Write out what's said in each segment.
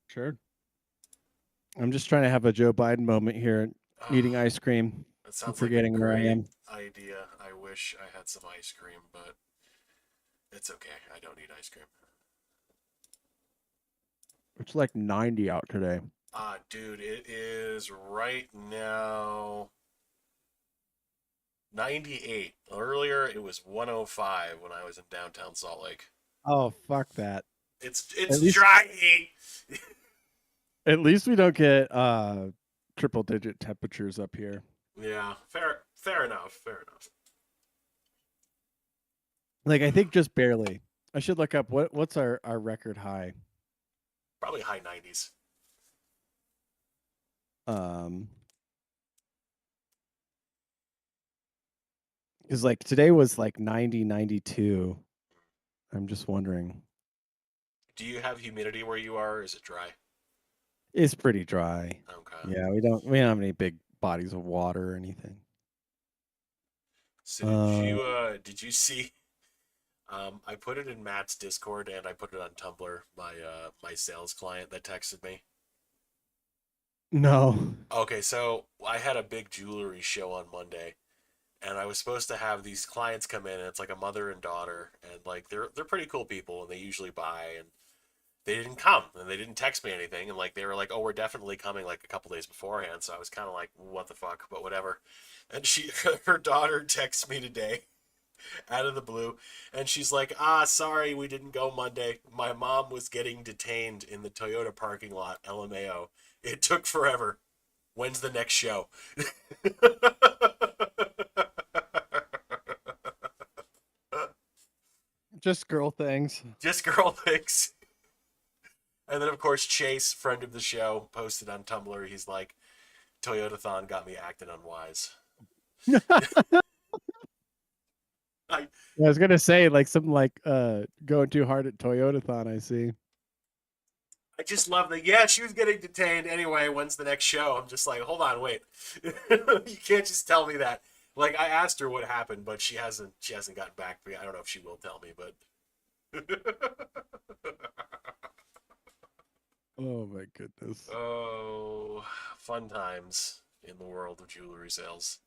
Sure. I'm just trying to have a Joe Biden moment here, eating ice cream. That sounds like a Forgetting where I great am. idea. I wish I had some ice cream, but it's okay. I don't need ice cream. It's like 90 out today. Dude, it is right now 98. Earlier it was 105 when I was in downtown Salt Lake. Oh, fuck that. It's At least dry heat. at least we don't get triple digit temperatures up here. Yeah, fair enough. Fair enough. Like I think just barely. I should look up what's our record high. Probably high 90s. Um Cuz like today was like 90, 92. I'm just wondering. Do you have humidity where you are? Or is it dry? It's pretty dry. Okay. Yeah, we don't have any big bodies of water or anything. So Uh did you see I put it in Matt's Discord and I put it on Tumblr, my sales client that texted me. no. Okay, so I had a big jewelry show on Monday and I was supposed to have these clients come in and it's like a mother and daughter and like they're pretty cool people and they usually buy and they didn't come and they didn't text me anything and like they were like, "Oh, we're definitely coming," like a couple days beforehand. So I was kind of like, "What the fuck?" But whatever. And she her daughter texts me today out of the blue and she's like, sorry, we didn't go Monday. My mom was getting detained in the Toyota parking lot, LMAO. It took forever. When's the next show?" Just girl things. Just girl things. And then, of course, Chase, friend of the show, posted on Tumblr. He's like, "Toyotathon got me acting unwise." I, I was gonna say like something like going too hard at Toyotathon, I see. I just love that. Yeah, she was getting detained anyway. When's the next show? I'm just like, hold on, wait. You can't just tell me that. Like, I asked her what happened, but she hasn't. She hasn't gotten back to me. I don't know if she will tell me, but. Oh my goodness. Oh, fun times in the world of jewelry sales.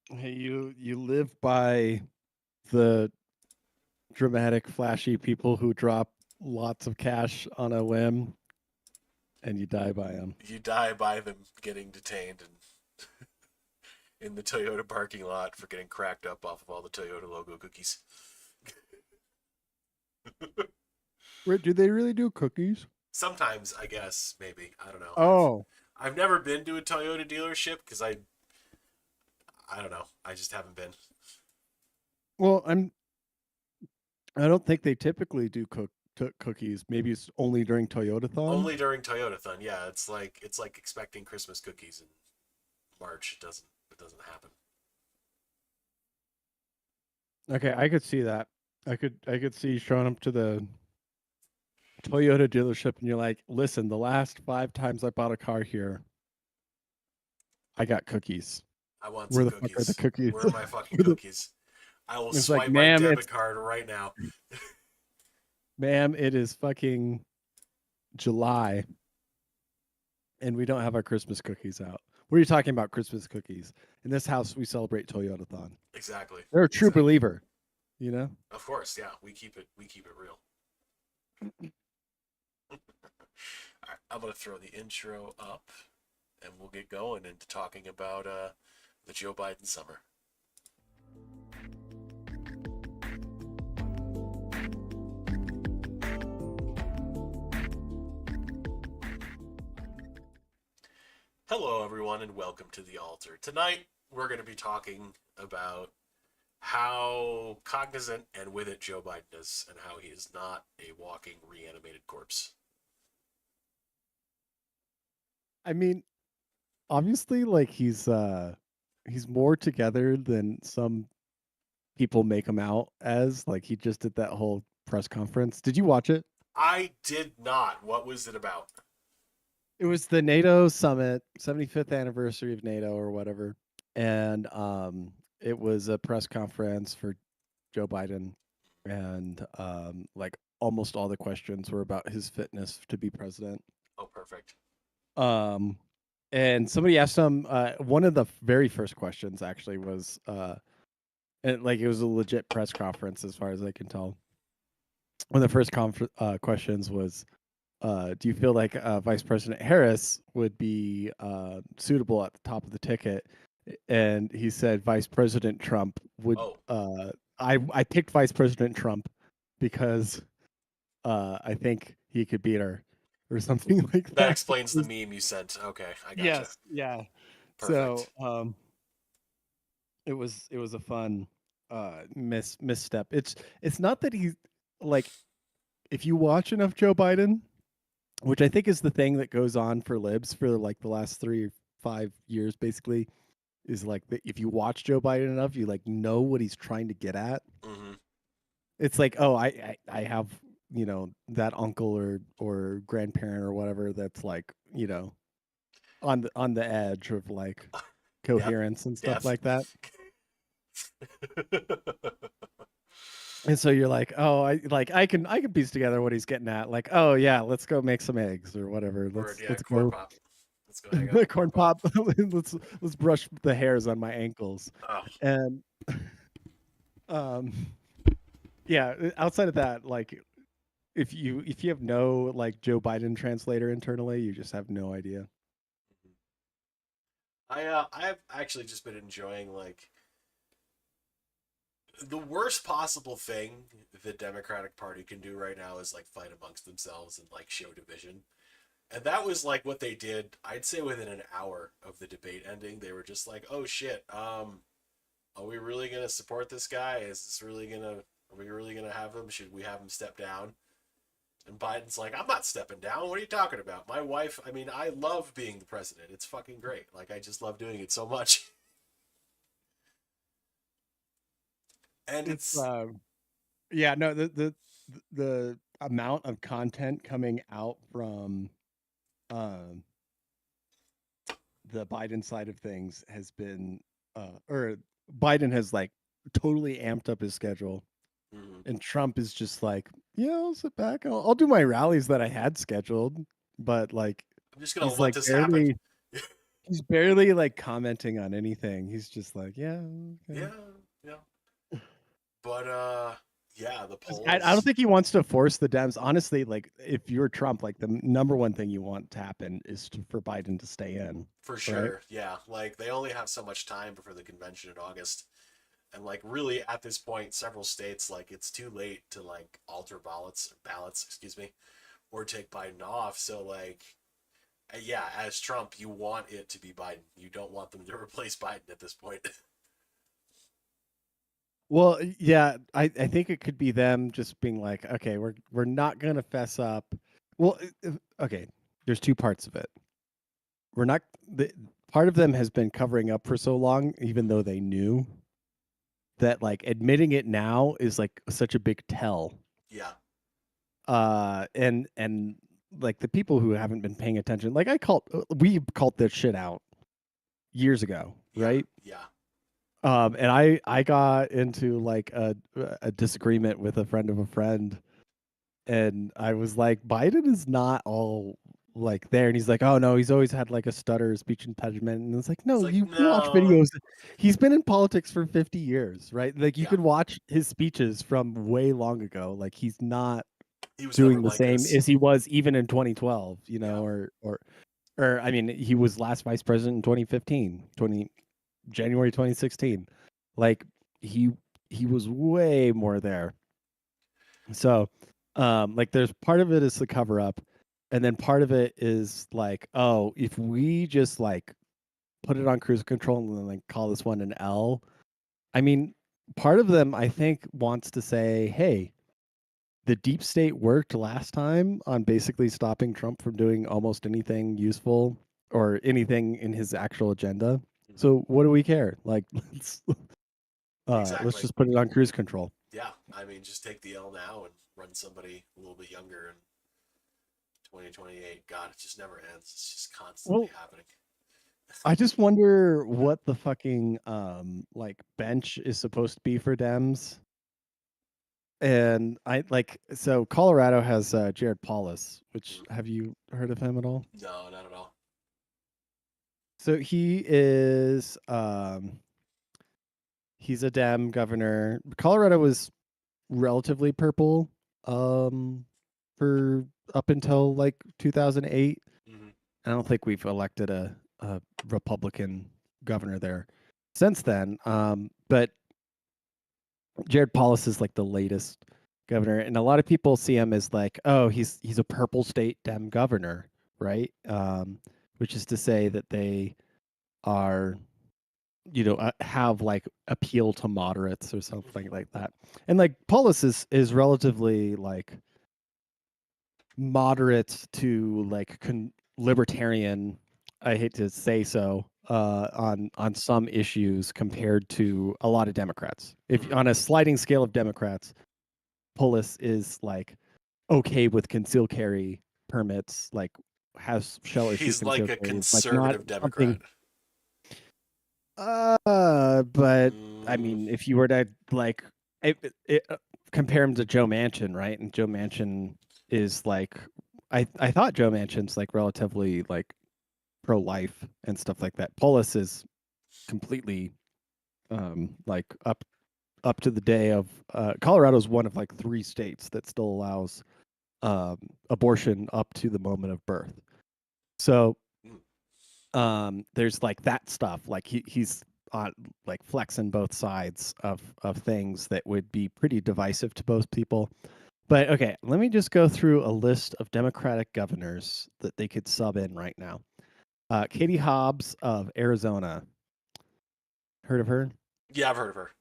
Hey, you live by the dramatic, flashy people who drop lots of cash on a whim, and you die by them. You die by them getting detained and in the Toyota parking lot for getting cracked up off of all the Toyota logo cookies. Wait, do they really do cookies? Sometimes, I guess, maybe. I don't know. Oh, I've never been to a Toyota dealership because I don't know. I just haven't been. well, I don't think they typically do cookies. Maybe it's only during Toyotathon. Only during Toyotathon. Yeah, it's like expecting Christmas cookies in March. It doesn't happen. Okay, I could see that. I could see showing up to the Toyota dealership and you're like, listen, the last 5 times I bought a car here, I got cookies. I want Where some the fuck are the cookies. cookies? Where are my fucking cookies? I will It's like, swipe my ma'am, debit card right now. Ma'am, it is fucking July and we don't have our Christmas cookies out. What are you talking about Christmas cookies? In this house, we celebrate Toyotathon. Exactly. They're a true Exactly. believer, you know? Of course, yeah. We keep it real. All right, I'm gonna throw the intro up, and we'll get going into talking about the Joe Biden summer. Hello, everyone, and welcome to the altar. Tonight, we're going to be talking about how cognizant and with it Joe Biden is, and how he is not a walking reanimated corpse. I mean, obviously, like he's more together than some people make him out as. Like he just did that whole press conference. Did you watch it? I did not. What was it about? It was the NATO summit, 75th anniversary of NATO or whatever. And it was a press conference for Joe Biden and like almost all the questions were about his fitness to be president. Oh, perfect. Um and somebody asked him one of the very first questions actually was and like it was a legit press conference as far as I can tell. One of the first questions was do you feel like Vice President Harris would be suitable at the top of the ticket? And he said Vice President Trump would. Oh, I picked Vice President Trump because I think he could beat her, or something like that that. explains the meme you sent. Okay, I gotcha. Yes, yeah. So Perfect. it was a fun misstep. It's not that he's like if you watch enough Joe Biden, which I think is the thing that goes on for libs for like the last 3 or 5 years, basically, is like if you watch Joe Biden enough, you like know what he's trying to get at. Mm-hmm. It's like, oh, I have that uncle or grandparent or whatever that's like on the edge of like Death. coherence and stuff Death. like that. And so you're like, oh, I can piece together what he's getting at. Like, oh yeah, let's go make some eggs or whatever. Word, yeah, Let's corn go pop. Let's go hang out at corn corn pop. pop. let's brush the hairs on my ankles. Oh, And um yeah, outside of that, like if you have no like Joe Biden translator internally, you just have no idea. I've actually just been enjoying like the worst possible thing the Democratic Party can do right now is like fight amongst themselves and like show division. And that was like what they did. I'd say within an hour of the debate ending, they were just like, "Oh shit, are we really gonna support this guy? Is this really gonna? Are we really gonna have him? Should we have him step down?" And Biden's like, "I'm not stepping down. What are you talking about? My wife. I mean, I love being the president. It's fucking great. Like, I just love doing it so much." And It's it's yeah, no, the amount of content coming out from um the Biden side of things has been or Biden has like totally amped up his schedule mm, and Trump is just like, yeah, I'll sit back. I'll do my rallies that I had scheduled, but like I'm just gonna he's let like this happen. barely like commenting on anything. He's just like, yeah, okay. Yeah, yeah. But yeah, the 'Cause I don't polls think he wants to force the Dems. Honestly, like if you're Trump, like the number one thing you want to happen is for Biden to stay in, for right? sure. Yeah, like they only have so much time before the convention in August. And like really at this point, several states like it's too late to like alter ballots, excuse me, or take Biden off. So like yeah, as Trump, you want it to be Biden. You don't want them to replace Biden at this point. Well, yeah, I think it could be them just being like, okay, we're not gonna fess up. Well, okay, there's two parts of it. We're not the part of them has been covering up for so long, even though they knew that like admitting it now is like such a big tell. Yeah, And like the people who haven't been paying attention, like we called this shit out years ago, yeah, right? yeah. And I got into like a disagreement with a friend of a friend and I was like, Biden is not all like there. And he's like, oh no, he's always had like a stutter, speech impediment. And it's like, It's no, like, you watch no. videos. He's been in politics for 50 years, right? Like you Yeah. could watch his speeches from way long ago. Like he's not He was never doing the like same this. as he was even in 2012, Yeah. or I mean, he was last vice president in 2015, January 2016. Like he he was way more there. So, like there's part of it is the cover up, and then part of it is like, oh, if we just like put it on cruise control and then like call this one an L. I mean, part of them I think wants to say, hey, the deep state worked last time on basically stopping Trump from doing almost anything useful or anything in his actual agenda. Hmm. So what do we care? Like let's Exactly. just put it on cruise control. Yeah. I mean, just take the L now and run somebody a little bit younger in 2028. God, it just never ends. It's just constantly Well, happening. I just wonder what the fucking like bench is supposed to be for Dems. And I like so Colorado has Jared Paulus, which Mm. have you heard of him at all? No, not at all. So he is he's a Dem governor. Colorado was relatively purple for up until like 2008. Hmm. I don't think we've elected a Republican governor there since then. But Jared Paulus is like the latest governor, and a lot of people see him as like, oh, he's a purple state Dem governor, right? Which is to say that they are, have like appeal to moderates or something Hmm. like that. And like Paulus is relatively like moderate to like libertarian. I hate to say so on some issues compared to a lot of Democrats. If Hmm. on a sliding scale of Democrats, Polis is like okay with concealed carry permits, like has shall issue He's like concealed a carry. It's like not conservative Democrat. something. But I Mm, mean, if you were to like compare him to Joe Manchin, right? And Joe Manchin is like, I thought Joe Manchin's like relatively like pro life and stuff like that. Polis is completely like up to the day of Colorado's one of like three states that still allows abortion up to the moment of birth. So mm, there's like that stuff. Like he's on like flexing both sides of things that would be pretty divisive to both people. But okay, let me just go through a list of Democratic governors that they could sub in right now. Katie Hobbs of Arizona. Heard of her? yeah, I've heard of her.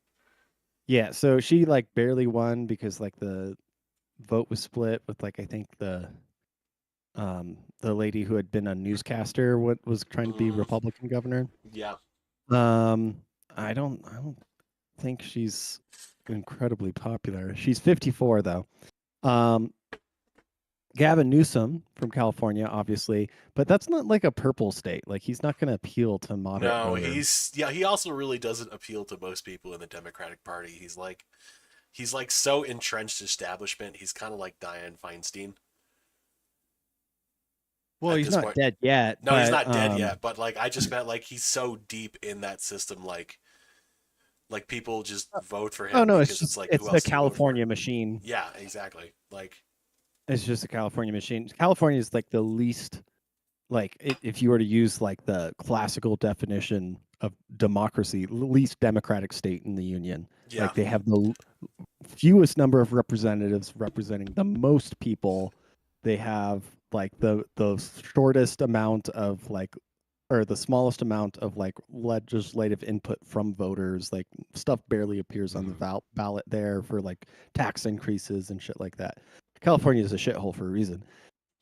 Yeah, so she like barely won because like the vote was split with like I think the lady who had been a newscaster what was trying to be Hmm. Republican governor. Yeah. Um I don't think she's incredibly popular. She's 54 though. Um Gavin Newsom from California, obviously, but that's not like a purple state. Like he's not going to appeal to moderate No, voters. he also really doesn't appeal to most people in the Democratic Party. He's like so entrenched establishment. He's kind of like Dianne Feinstein Well, at he's this not point. dead yet, No, he's but not dead yet, but like I just meant like he's so deep in that system like people just vote for oh him no, because it's like it's who the else do you vote for? California machine. Yeah, exactly. Like It's just a California machine. California is like the least like if you were to use like the classical definition of democracy, least democratic state in the union. yeah. Like they have the fewest number of representatives representing the most people. They have like the shortest amount of like or the smallest amount of like legislative input from voters. Like stuff barely appears on the Mhm. ballot there for like tax increases and shit like that. California is a shithole for a reason.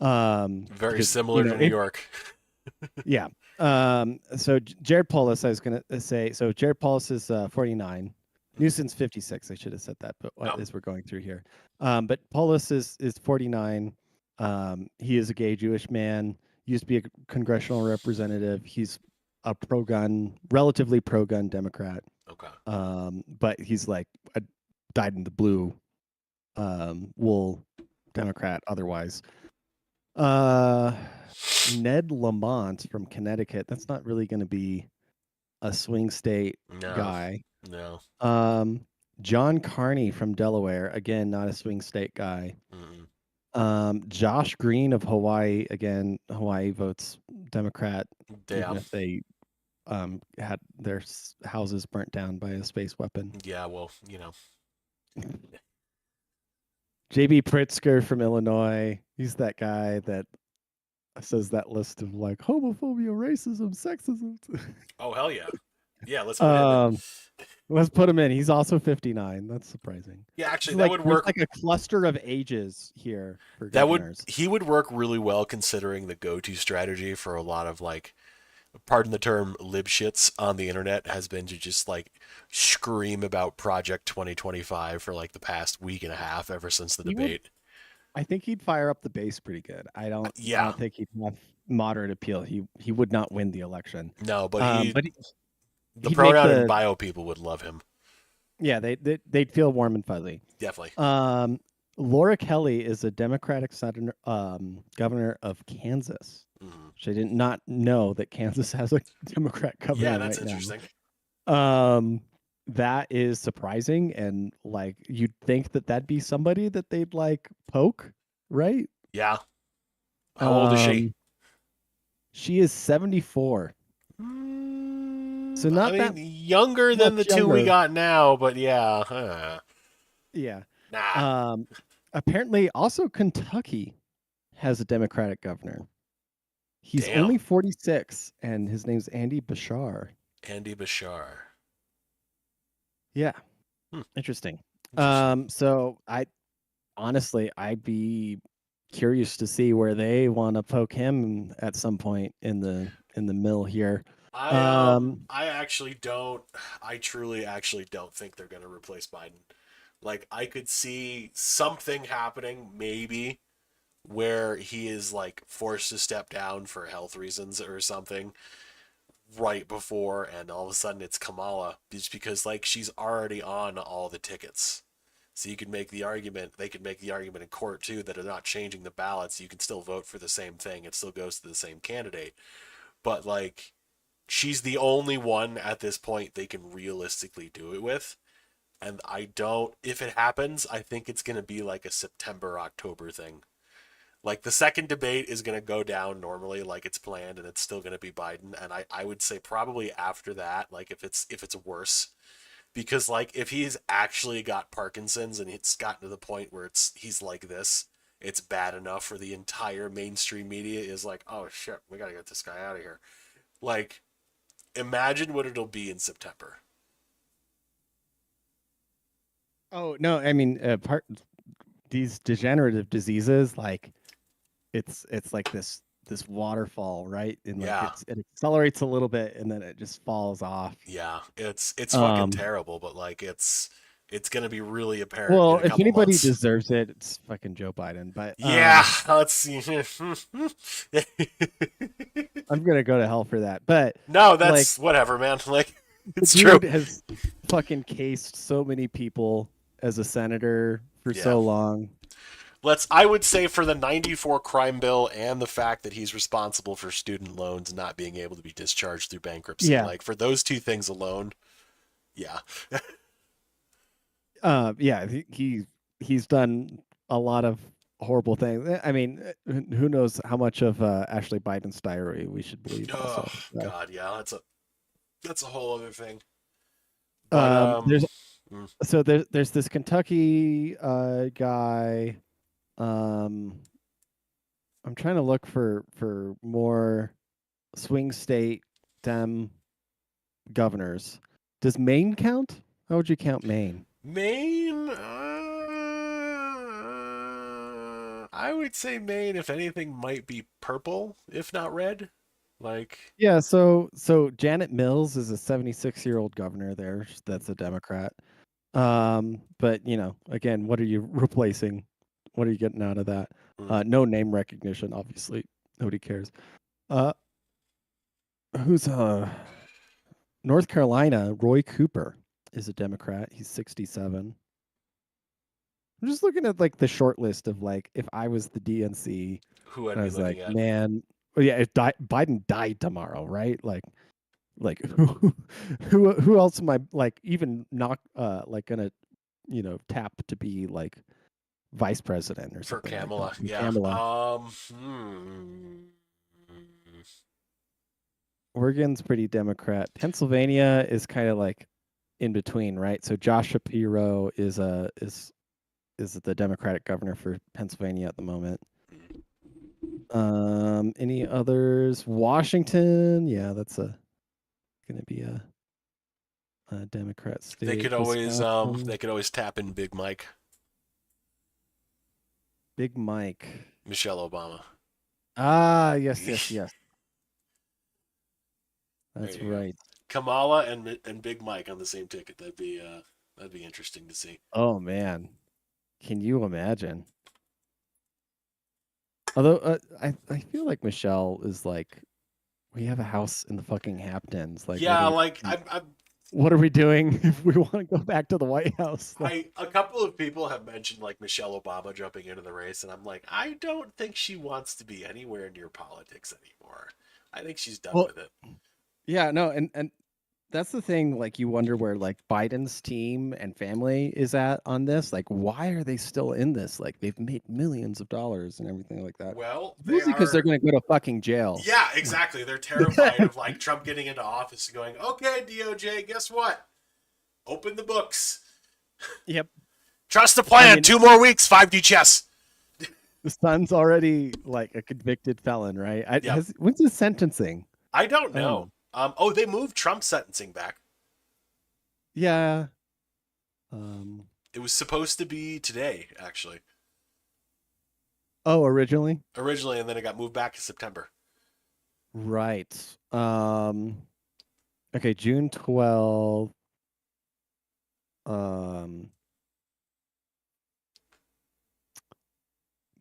Very Because similar to New York. yeah. So Jared Paulus, I was gonna say, so Jared Paulus is 49. Mhm. Newsom's 56. I should have said that, but Oh, as we're going through here, but Paulus is 49. He is a gay Jewish man. Used to be a congressional representative. He's a pro-gun, relatively pro-gun Democrat. okay. But he's like a dyed in the blue wool Democrat otherwise. Uh, Ned Lamont from Connecticut. That's not really going to be a swing state No, guy. no. Um, John Carney from Delaware. Again, not a swing state guy. Mm-mm. Josh Green of Hawaii. Again, Hawaii votes Democrat, Yeah, even if they had their houses burnt down by a space weapon. yeah. Well, you know. JB Pritzker from Illinois. He's that guy that says that list of like homophobia, racism, sexism. Oh hell yeah, yeah. Let's put him in. um, let's put him in. He's also 59. That's surprising. Yeah, It's actually, that like would there's work. like a cluster of ages here for That would governors. he would work really well considering the go-to strategy for a lot of like, pardon the term, libshits on the internet has been to just like scream about Project 2025 for like the past week and a half ever since the He would. debate. I think he'd fire up the base pretty good. I don't. I Yeah, don't think he'd have moderate appeal. He would not win the election. no, but But the he'd make pronoun and the. bio people would love him. Yeah, they'd feel warm and fuzzy. Definitely. Um, Laura Kelly is a Democratic senator, governor of Kansas. Mm. Which I did not know that Kansas has a Democrat Yeah, governor that's right interesting. now. That is surprising, and like you'd think that that'd be somebody that they'd like poke, right? Yeah. How old is she? Um, she is 74, so I not mean, that younger than the much two we younger. got now, but yeah. Yeah. Nah. Um, Apparently, also Kentucky has a Democratic governor. He's Damn. only 46, and his name's Andy Bashar. Andy Bashar. Yeah, Hmm. interesting. Interesting. So I'd be curious to see where they want to poke him at some point in the mill here. I actually don't. I truly actually don't think they're gonna replace Biden. Like, I could see something happening, maybe, where he is like forced to step down for health reasons or something right before, and all of a sudden it's Kamala, just because like she's already on all the tickets. So you could make the argument, they could make the argument in court too, that they're not changing the ballots. You can still vote for the same thing. It still goes to the same candidate. But like, she's the only one at this point they can realistically do it with. And I don't, if it happens, I think it's going to be like a September, October thing. Like, the second debate is going to go down normally, like it's planned, and it's still going to be Biden. And I would say probably after that, like if it's worse, because like if he's actually got Parkinson's and it's gotten to the point where he's like this, it's bad enough for the entire mainstream media is like, oh shit, we got to get this guy out of here. Like, imagine what it'll be in September. Oh no, I mean, these degenerative diseases, like it's like this waterfall, right? And like Yeah, it accelerates a little bit and then it just falls off. yeah, it's fucking Um, terrible, but like it's gonna be really apparent in well, a if couple anybody months. deserves it, it's fucking Joe Biden. But Yeah, let's see. I'm gonna go to hell for that. But No, like that's whatever, man. Like, the it's true. dude has fucking cased so many people as a senator for Yeah. so long. I would say for the 94 crime bill and the fact that he's responsible for student loans not being able to be discharged through bankruptcy, Yeah. like for those two things alone, yeah. Yeah, he's done a lot of horrible things. I mean, who knows how much of Ashley Biden's diary we should believe Oh also. So, god, yeah, that's a whole other thing. But there's mm, there's this Kentucky guy. Um, I'm trying to look for more swing state Dem governors. Does Maine count? How would you count Maine? Maine, I would say Maine, if anything, might be purple, if not red. Like, Yeah, so Janet Mills is a 76-year-old governor there. That's a Democrat. But again, what are you replacing? What are you getting out of that? mm, No name recognition, obviously. Nobody cares. Uh, who's North Carolina? Roy Cooper is a Democrat. He's 67. I'm just looking at like the short list of like if I was the DNC Who I'd and I be was like, looking at. man, well, yeah, if Biden died tomorrow, right? Like who else am I like even not like gonna tap to be like vice president or For something like that? Kamala, From yeah. Kamala. Oregon's pretty Democrat. Pennsylvania is kind of like in between, right? So Josh Shapiro is the Democratic governor for Pennsylvania at the moment. Any others? Washington, yeah, that's a gonna be a Democrat state. They Wisconsin, could always tap in Big Mike, Big Mike. Michelle Obama. Ah, yes, yes, yes. There That's you go. right. Kamala and Big Mike on the same ticket. That'd be interesting to see. Oh man, can you imagine? Although I feel like Michelle is like, we have a house in the fucking Hamptons. Like, Yeah, like what are we doing if we want to go back to the White House? Like, I a couple of people have mentioned like Michelle Obama jumping into the race, and I'm like, I don't think she wants to be anywhere near politics anymore. I think she's done well, with it. yeah, no, and that's the thing. Like, you wonder where like Biden's team and family is at on this. Like, why are they still in this? Like, they've made millions of dollars and everything like that. Well, they Mostly because they're are. going to go to fucking jail. Yeah, exactly. They're terrified of like Trump getting into office and going, okay, DOJ, guess what? Open the books. Yep. Trust the I plan. mean, 2 more weeks. 5D chess. the son's already like a convicted felon, right? Yep. When's his sentencing? I don't I don't know. know. Oh, they moved Trump's sentencing back. Yeah. Um. It was supposed to be today, actually, Oh, originally. originally, and then it got moved back to September. Right. Okay, June 12th. Um,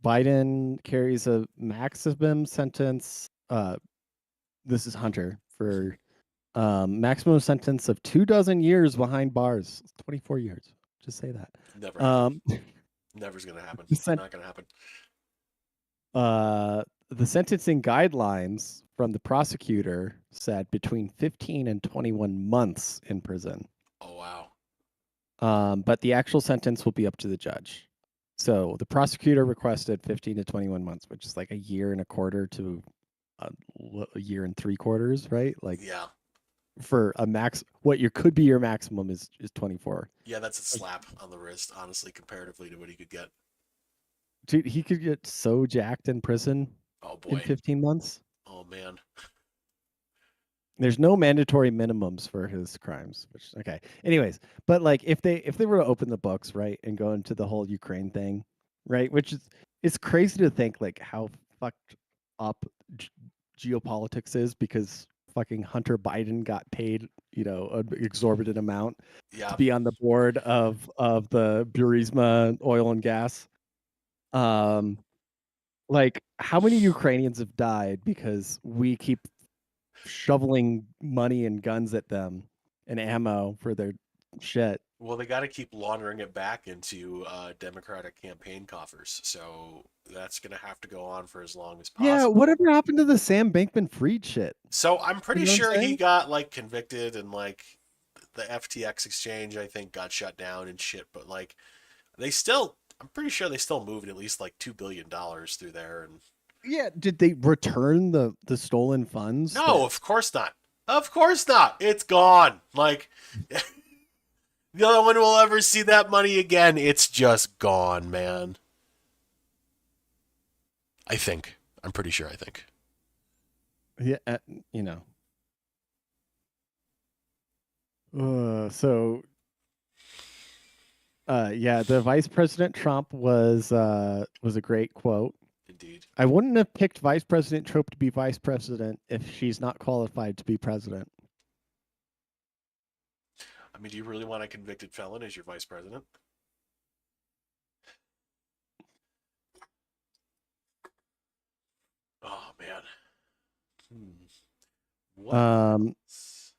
Biden carries a maximum sentence. This is Hunter for maximum sentence of 2 dozen years behind bars. It's 24 years. Just say that. Never happened. Um, Never's gonna happen. the, sen- Not gonna happen. the sentencing guidelines from the prosecutor said between 15 and 21 months in prison. Oh wow. But the actual sentence will be up to the judge. So the prosecutor requested 15 to 21 months, which is like a year and a quarter to a year and 3 quarters, right? Like Yeah. for what your could be your maximum is 24. Yeah, that's a slap on the wrist, honestly, comparatively to what he could get. Dude, he could get so jacked in prison Oh in boy. 15 months. Oh man. There's no mandatory minimums for his crimes, which okay. Anyways, but like if they were to open the books, right, and go into the whole Ukraine thing, right, which is it's crazy to think like how fucked up g- geopolitics is because fucking Hunter Biden got paid, an exorbitant amount to Yeah. be on the board of the Burisma oil and gas. Um like how many Ukrainians have died because we keep shoveling money and guns at them and ammo for their shit. Well, they got to keep laundering it back into Democratic campaign coffers, so that's gonna have to go on for as long as Yeah, possible. whatever happened to the Sam Bankman-Fried shit? So I'm You pretty know what sure I'm he saying? got like convicted and like the FTX exchange I think got shut down and shit, but like I'm pretty sure they still moved at least like $2 billion through there and Yeah, did they return the stolen funds no, that of course not. Of course not. It's gone. Like the other one will ever see that money again. It's just gone, man. I think. I'm pretty sure I think. yeah, you know. So yeah, the Vice President Trump was a great quote. Indeed. I wouldn't have picked Vice President Trump to be vice president if she's not qualified to be president. I mean, do you really want a convicted felon as your vice president? Oh man. Hmm. What Um, else?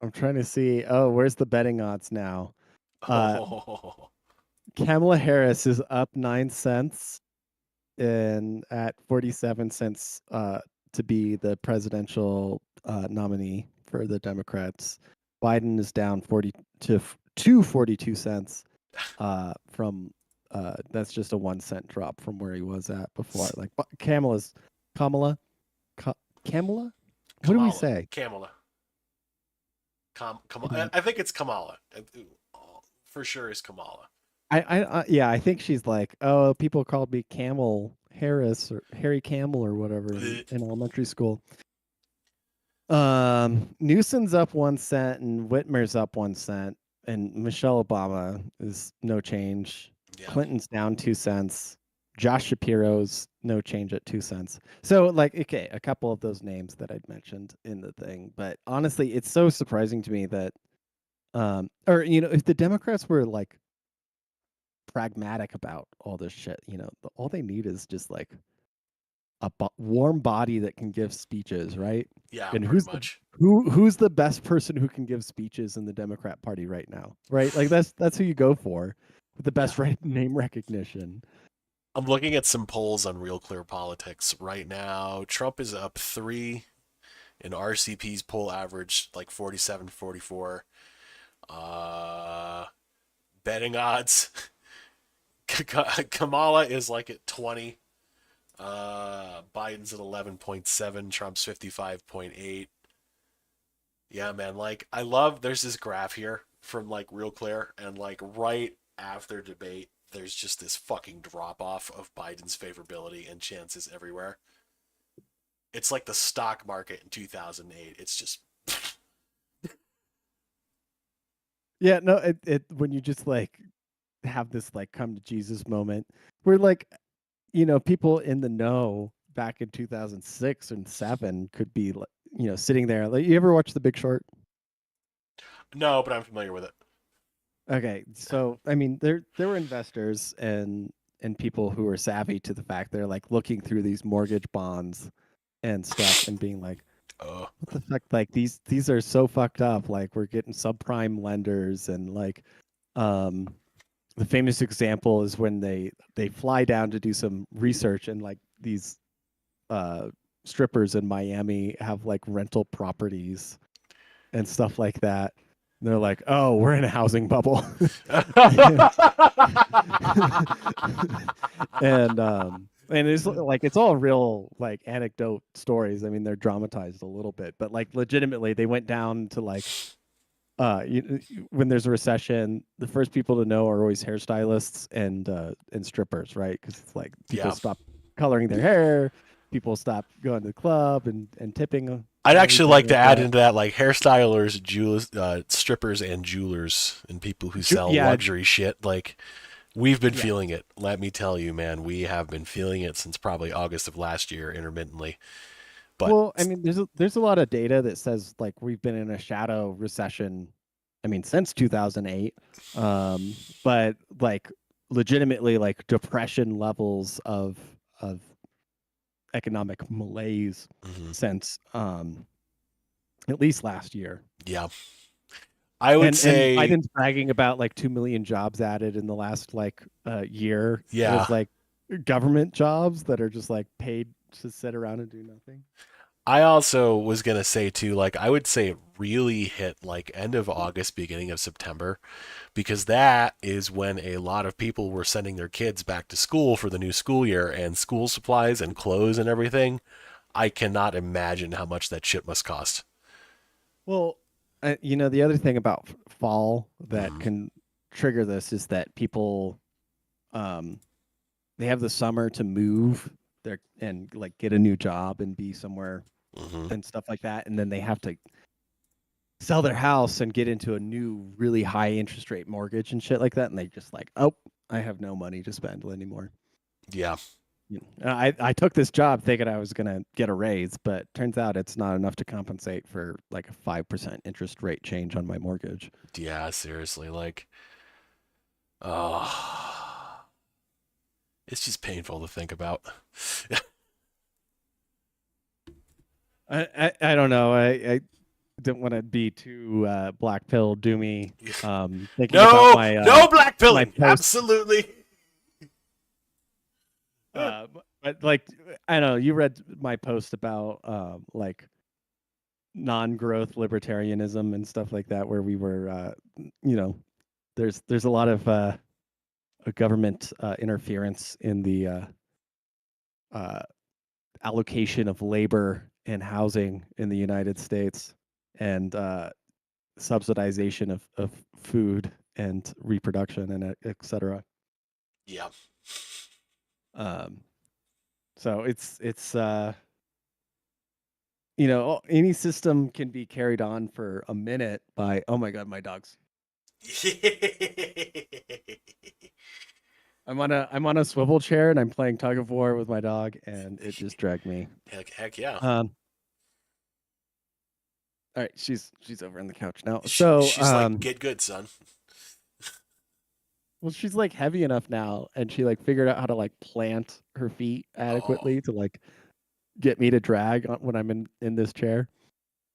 I'm trying to see. Oh, where's the betting odds now? Uh, Oh. Kamala Harris is up 9 cents and at 47 cents to be the presidential nominee for the Democrats. Biden is down 40 to 42 cents from that's just a 1 cent drop from where he was at before. Like Kamala Ka- Kamala? What do we Kamala, say? Kamala, It is, I think it's Kamala. For sure is Kamala. yeah, I think she's like, oh, people called me Camel Harris or Harry Camel or whatever in elementary school. Newsom's up 1 cent and Whitmer's up 1 cent, and Michelle Obama is no change. Yeah, Clinton's down 2 cents. Josh Shapiro's no change at 2 cents. So, like, okay, a couple of those names that I'd mentioned in the thing, but honestly, it's so surprising to me that, or if the Democrats were like pragmatic about all this shit, all they need is just like a warm body that can give speeches, right? yeah, And pretty who's the much. who's the best person who can give speeches in the Democrat Party right now, right? Like that's who you go for with the Yeah. best name recognition. I'm looking at some polls on Real Clear Politics right now. Trump is up 3, and RCP's poll average like 47, 44. Uh, Betting odds. Kamala is like at 20. Biden's at 11.7. Trump's 55.8. Yeah, man. Like, I love, there's this graph here from like Real Clear, and like right after debate, there's just this fucking drop off of Biden's favorability and chances everywhere. It's like the stock market in 2008. It's just, Yeah, no, it when you just like have this like come to Jesus moment where like people in the know back in 2006 and 7 could be like sitting there. Like, you ever watch The Big Short? no, but I'm familiar with it. Okay, so I mean, there were investors and people who were savvy to the fact they're like looking through these mortgage bonds and stuff and being like, Uh, what the fuck? Like these are so fucked up. Like we're getting subprime lenders and like, um, the famous example is when they fly down to do some research and like these uh strippers in Miami have like rental properties and stuff like that. And they're like, "Oh, we're in a housing bubble," and and it's like it's all real like anecdote stories. I mean, they're dramatized a little bit, but like legitimately, they went down to like when there's a recession, the first people to know are always hairstylists and strippers, right? Because it's like people yeah. stop coloring their hair, people stop going to the club and tipping I'd and actually everything like to like add that. into that like hairstylers, jewelers, strippers, and jewelers, and people who sell Yeah, luxury shit. Like, we've been yeah. feeling it. Let me tell you, man, we have been feeling it since probably August of last year, intermittently. But Well, I mean, there's a lot of data that says like we've been in a shadow recession. I mean, since 2008, but like legitimately like depression levels of economic malaise mhm, since at least last year. yeah, I would And say, Biden's bragging about like 2 million jobs added in the last like year yeah. as like government jobs that are just like paid to sit around and do nothing. I also was gonna say too, like I would say it really hit like end of August, beginning of September, because that is when a lot of people were sending their kids back to school for the new school year, and school supplies and clothes and everything. I cannot imagine how much that shit must cost. Well, the other thing about fall that Mm-hmm. can trigger this is that people um they have the summer to move their and like get a new job and be somewhere Mm-hmm. and stuff like that, and then they have to sell their house and get into a new really high interest rate mortgage and shit like that, and they just like, oh, I have no money to spend anymore. Yeah, I took this job thinking I was gonna get a raise, but turns out it's not enough to compensate for like a 5% interest rate change on my mortgage. yeah, seriously, like, oh, it's just painful to think about. I don't know. I didn't want to be too black pill doomy. Thinking about No, no black my pilling. post. Absolutely. But like I don't know, you read my post about like non-growth libertarianism and stuff like that, where we were, you know, there's a lot of government interference in the uh, allocation of labor and housing in the United States, and subsidization of food and reproduction and et cetera. Yeah. Um, so you know, any system can be carried on for a minute by, oh my god, my dogs. I'm on a swivel chair and I'm playing tug of war with my dog and it just dragged me. Heck yeah. Um, all right, she's over on the couch now. So She's like, get good, son. well, she's like heavy enough now, and she like figured out how to like plant her feet Oh, adequately to like get me to drag when I'm in this chair.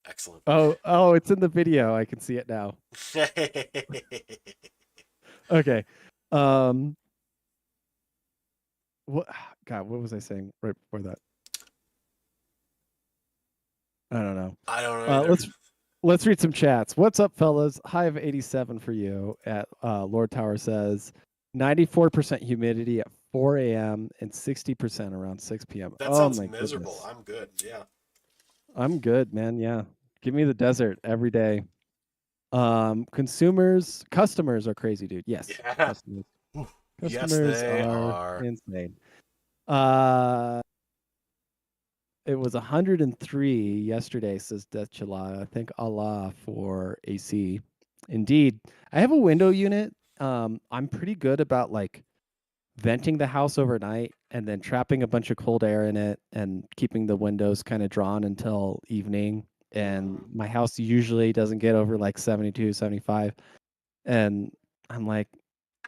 excellent. Oh, it's in the video. I can see it now. Okay. Um, what? God, what was I saying right before that? I don't know. I don't know either. Let's read some chats. What's up, fellas? High of 87 for you at Lord Tower says 94% humidity at 4 a.m. and 60% around 6 p.m. That Oh sounds my miserable. goodness. I'm good. Yeah. I'm good, man. Yeah. Give me the desert every day. Customers are crazy, dude. Yes. Yeah. Customers. Yes, Customers they are are. insane. Uh it was 103 yesterday, says Death Chalada. Thank Allah for AC. Indeed. I have a window unit. I'm pretty good about like venting the house overnight and then trapping a bunch of cold air in it and keeping the windows kind of drawn until evening. And Mm. my house usually doesn't get over like 72, 75. And I'm like,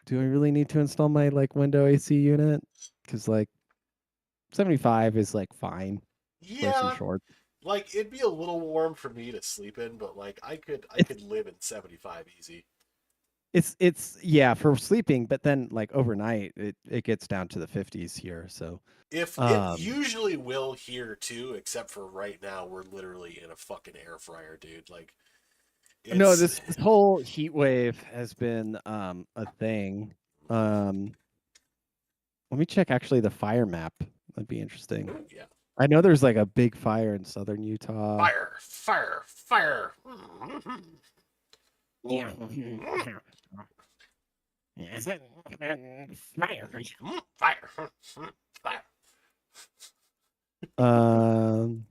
do I really need to install my like window AC unit? Because like 75 is like fine. Wear some Yeah. shorts. Like it'd be a little warm for me to sleep in, but like I could live in 75 easy. It's yeah, for sleeping, but then like overnight it gets down to the 50s here. So If it um usually will here too, except for right now, we're literally in a fucking air fryer, dude. Like no, it's this whole heat wave has been a thing. Um let me check actually the fire map. That'd be interesting. yeah. I know there's like a big fire in southern Utah. Fire, fire, fire. Yeah. Fire, fire. Um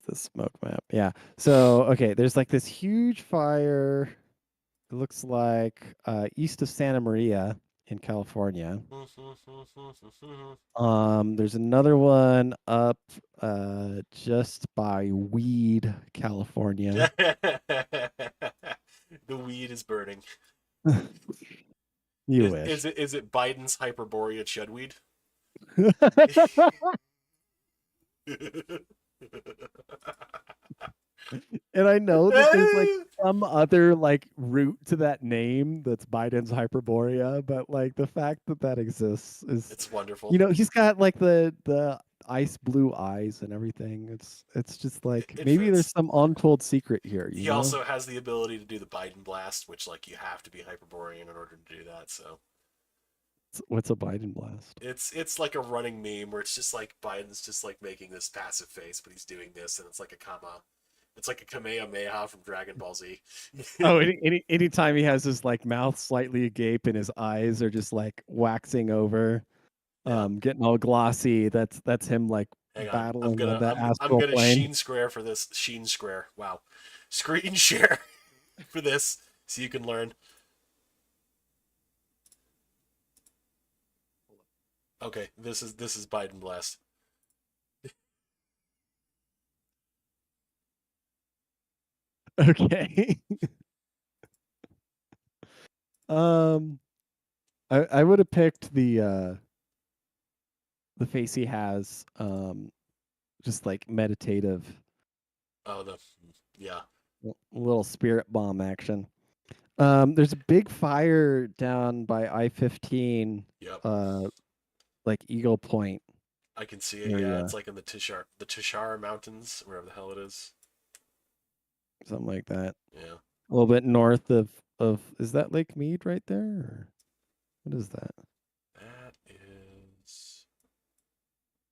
the smoke map. Yeah. So okay, there's like this huge fire. It looks like east of Santa Maria in California. There's another one up just by Weed, California. The weed is burning. You Is wish. it Biden's Hyperborea chudweed? And I know that there's like some other like root to that name that's Biden's Hyperborea, but like the fact that that exists is, It's wonderful. you know, he's got like the ice blue eyes and everything. It's just like It maybe there's fits. some untold secret here, you He know? also has the ability to do the Biden blast, which like you have to be Hyperborean in order to do that. So What's a Biden blast? it's like a running meme where it's just like Biden's just like making this passive face, but he's doing this, and it's like a comma. It's like a Kamehameha from Dragon Ball Z. Oh, anytime he has his like mouth slightly agape and his eyes are just like waxing over, Yeah. getting all glossy. That's him like Hang on. I'm battling on gonna that I'm astral gonna plane. sheen square for this. Sheen square. Wow. Screen share for this so you can learn. Okay, this is Biden blast. Okay. um, I would have picked the face he has, just like meditative. Oh, the yeah. Little spirit bomb action. There's a big fire down by I-15, Yep. uh, like Eagle Point I can see it. Yeah, it's area, like in the Tishar Mountains, wherever the hell it is. something like that. Yeah. A little bit north of is that Lake Mead right there? Or what is that? That is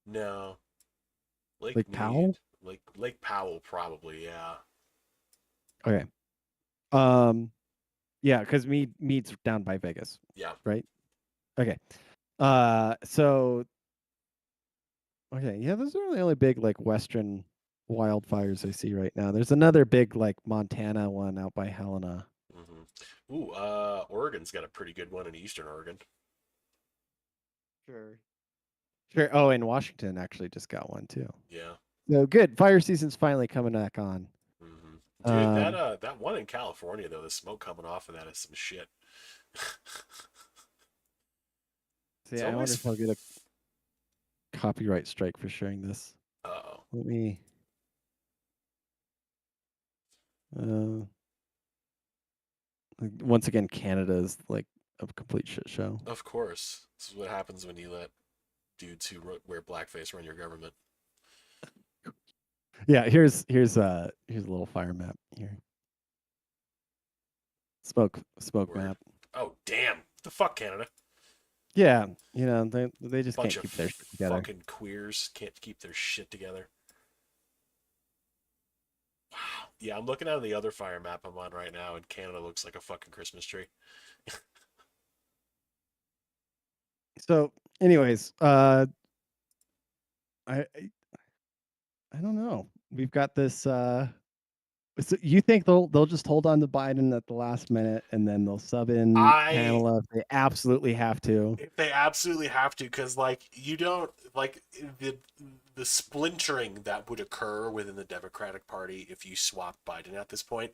no Lake Lake Mead, Powell? Lake Powell, probably. Yeah. Okay. Um, yeah, because Mead's down by Vegas, Yeah. right? Okay. So okay, yeah, those are the only big like western wildfires I see right now. There's another big like Montana one out by Helena. Ooh, Oregon's got a pretty good one in Eastern Oregon. Sure. Sure. Oh, and Washington actually just got one too. Yeah. So good. Fire season's finally coming back on. Dude, that Um, that one in California though, the smoke coming off of that is some shit. see, It's I wonder always. if I'll get a copyright strike for sharing this. Uh-oh. Let me. Uh, once again, Canada is like a complete shit show. Of course. This is what happens when you let dudes who wear blackface run your government. Yeah, here's a little fire map here. Smoke Word. map. Oh, damn. The fuck, Canada? Yeah, they just Bunch can't of keep their shit together. fucking queers can't keep their shit together. Wow. Yeah, I'm looking at the other fire map I'm on right now, and Canada looks like a fucking Christmas tree. So, anyways, I I don't know. We've got this. So you think they'll just hold on to Biden at the last minute and then they'll sub in I Kamala if they absolutely have to? If they absolutely have to, because like you don't like the splintering that would occur within the Democratic Party if you swap Biden at this point,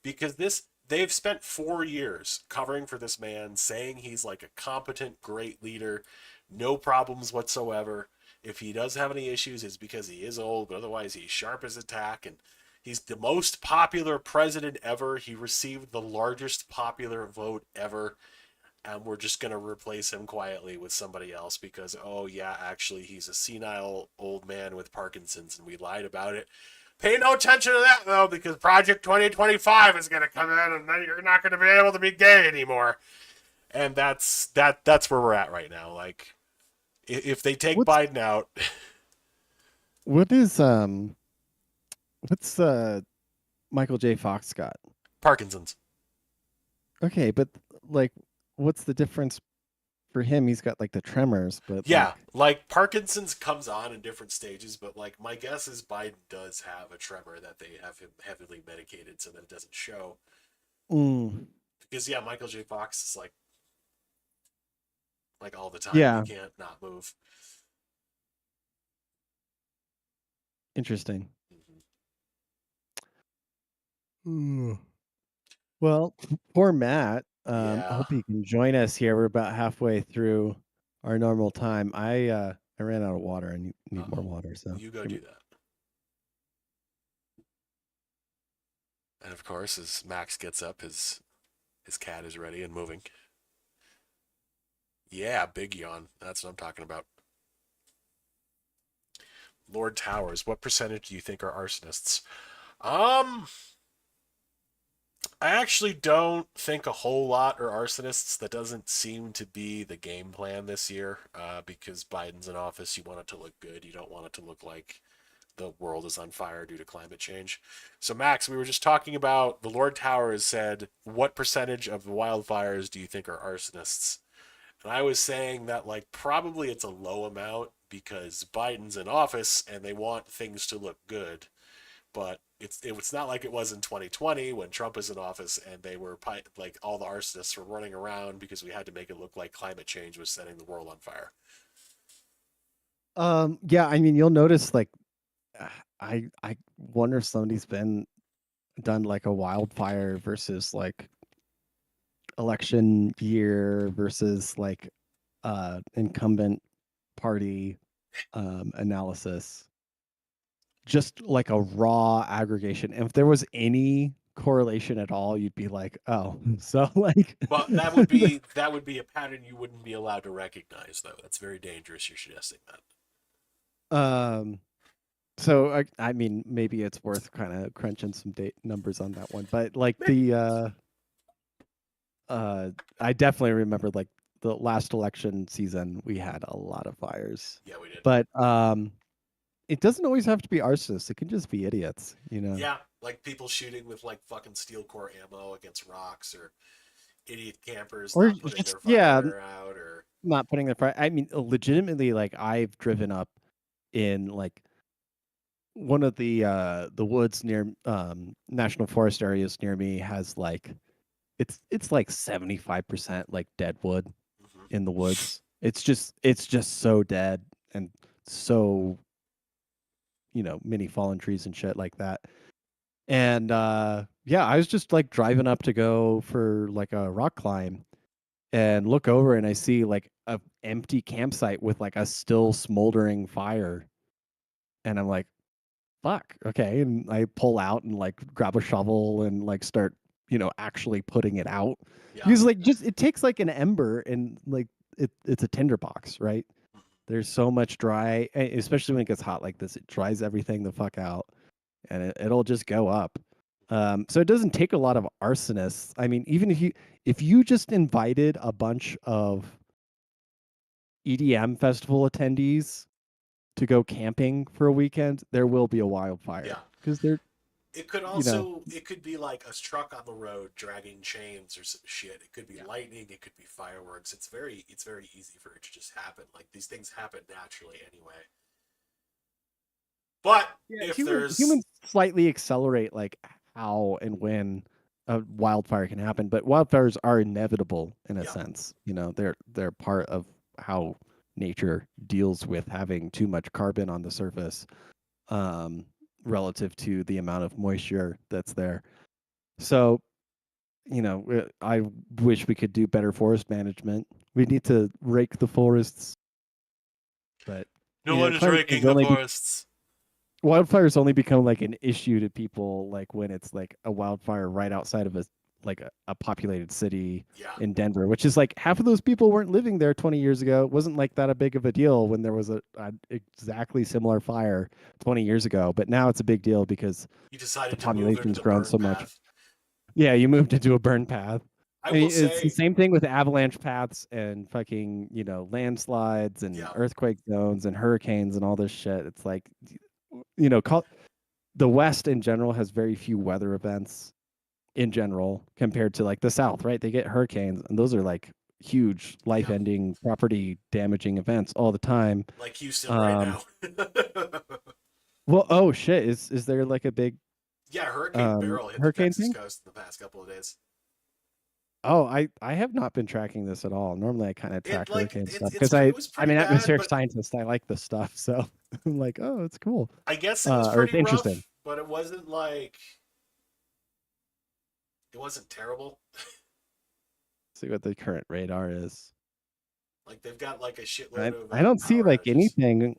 because this they've spent 4 years covering for this man, saying he's like a competent, great leader, no problems whatsoever. If he does have any issues, it's because he is old, but otherwise he's sharp as a tack, and he's the most popular president ever. He received the largest popular vote ever, and we're just going to replace him quietly with somebody else because, oh yeah, actually he's a senile old man with Parkinson's and we lied about it. Pay no attention to that though, because Project 2025 is going to come in and then you're not going to be able to be gay anymore. And that's where we're at right now. Like, if they take What's Biden out, what is what's Michael J. Fox got? Parkinson's. Okay, but like what's the difference for him? He's got like the tremors, but Yeah, like like Parkinson's comes on in different stages, but like my guess is Biden does have a tremor that they have him heavily medicated so that it doesn't show. mm, Because yeah, Michael J. Fox is like all the time. He yeah, can't not move. interesting. Mm-hmm. Mm. Well, poor Matt. Yeah. Hope he can join us here. We're about halfway through our normal time. I ran out of water. I need more Oh. water. So You go give do me. that. And of course, as Max gets up, his cat is ready and moving. Yeah, big yawn. That's what I'm talking about. Lord Towers, what percentage do you think are arsonists? Um, I actually don't think a whole lot are arsonists. That doesn't seem to be the game plan this year. Because Biden's in office, you want it to look good. You don't want it to look like the world is on fire due to climate change. So, Max, we were just talking about the Lord Towers said, what percentage of the wildfires do you think are arsonists? And I was saying that, like, probably it's a low amount because Biden's in office and they want things to look good. But it's not like it was in 2020 when Trump was in office and they were like all the arsonists were running around because we had to make it look like climate change was setting the world on fire. Yeah, I mean, you'll notice like I wonder if somebody's been done like a wildfire versus like election year versus like incumbent party analysis just like a raw aggregation. And if there was any correlation at all, you'd be like, oh, so like, But that would be a pattern you wouldn't be allowed to recognize, though. That's very dangerous. You're suggesting that. um, so I mean, maybe it's worth kind of crunching some date numbers on that one, but like uh, I definitely remember like the last election season, we had a lot of fires, Yeah, we did. but it doesn't always have to be arsonists. It can just be idiots, you know. Yeah, like people shooting with like fucking steel core ammo against rocks, or idiot campers Or not putting just their yeah, fire out, or not putting their I mean, legitimately, like I've driven up in like one of the woods near national forest areas near me has like it's like 75% like dead wood mm-hmm. in the woods. It's just so dead and so, many fallen trees and shit like that. And yeah, I was just like driving up to go for like a rock climb and look over and I see like a empty campsite with like a still smoldering fire. And I'm like, fuck, okay. And I pull out and like grab a shovel and like start, actually putting it out. Yeah, Because like just it takes like an ember and like it's a tinderbox, right? There's so much dry, especially when it gets hot like this, it dries everything the fuck out and it'll just go up. So it doesn't take a lot of arsonists. I mean, even if you just invited a bunch of EDM festival attendees to go camping for a weekend, there will be a yeah. wildfire because they're, It could you know, also it could be like a truck on the road dragging chains or some shit. It could be yeah, lightning. It could be fireworks. It's very easy for it to just happen. Like these things happen naturally anyway. But yeah. if Humans there's slightly accelerate like how and when a wildfire can happen, but wildfires are inevitable in a yeah, sense. They're part of how nature deals with having too much carbon on the surface, um, relative to the amount of moisture that's there. So, I wish we could do better forest management. We need to rake the forests, but no one is climate change raking the forests. wildfires only become like an issue to people like when it's like a wildfire right outside of a populated city Yeah, in Denver, which is like half of those people weren't living there 20 years ago. It wasn't like that a big of a deal when there was a exactly similar fire 20 years ago, but now it's a big deal because you the decided to move into population's the grown burn so much. path. Yeah, you moved into a burn path. I I will mean, it's the say, same thing with avalanche paths and fucking, landslides and yeah, earthquake zones and hurricanes and all this shit. It's like, call the West in general has very few weather events in general compared to like the South, right? They get hurricanes and those are like huge yeah, life-ending, property damaging events all the time. like Houston right Um, now. well, oh shit, is there like a big Yeah, Hurricane Beryl hit the hurricane Texas thing? coast in the past couple of days. Oh, I have not been tracking this at all. Normally, I kind of It track like hurricane it's stuff it's because it was I'm pretty an bad, atmospheric but scientist. I like this stuff, so I'm like, oh, it's cool, I guess it was or it's pretty interesting. rough. But it wasn't terrible. See what the current radar is. Like they've got like a I shitload of I don't see power like outages. anything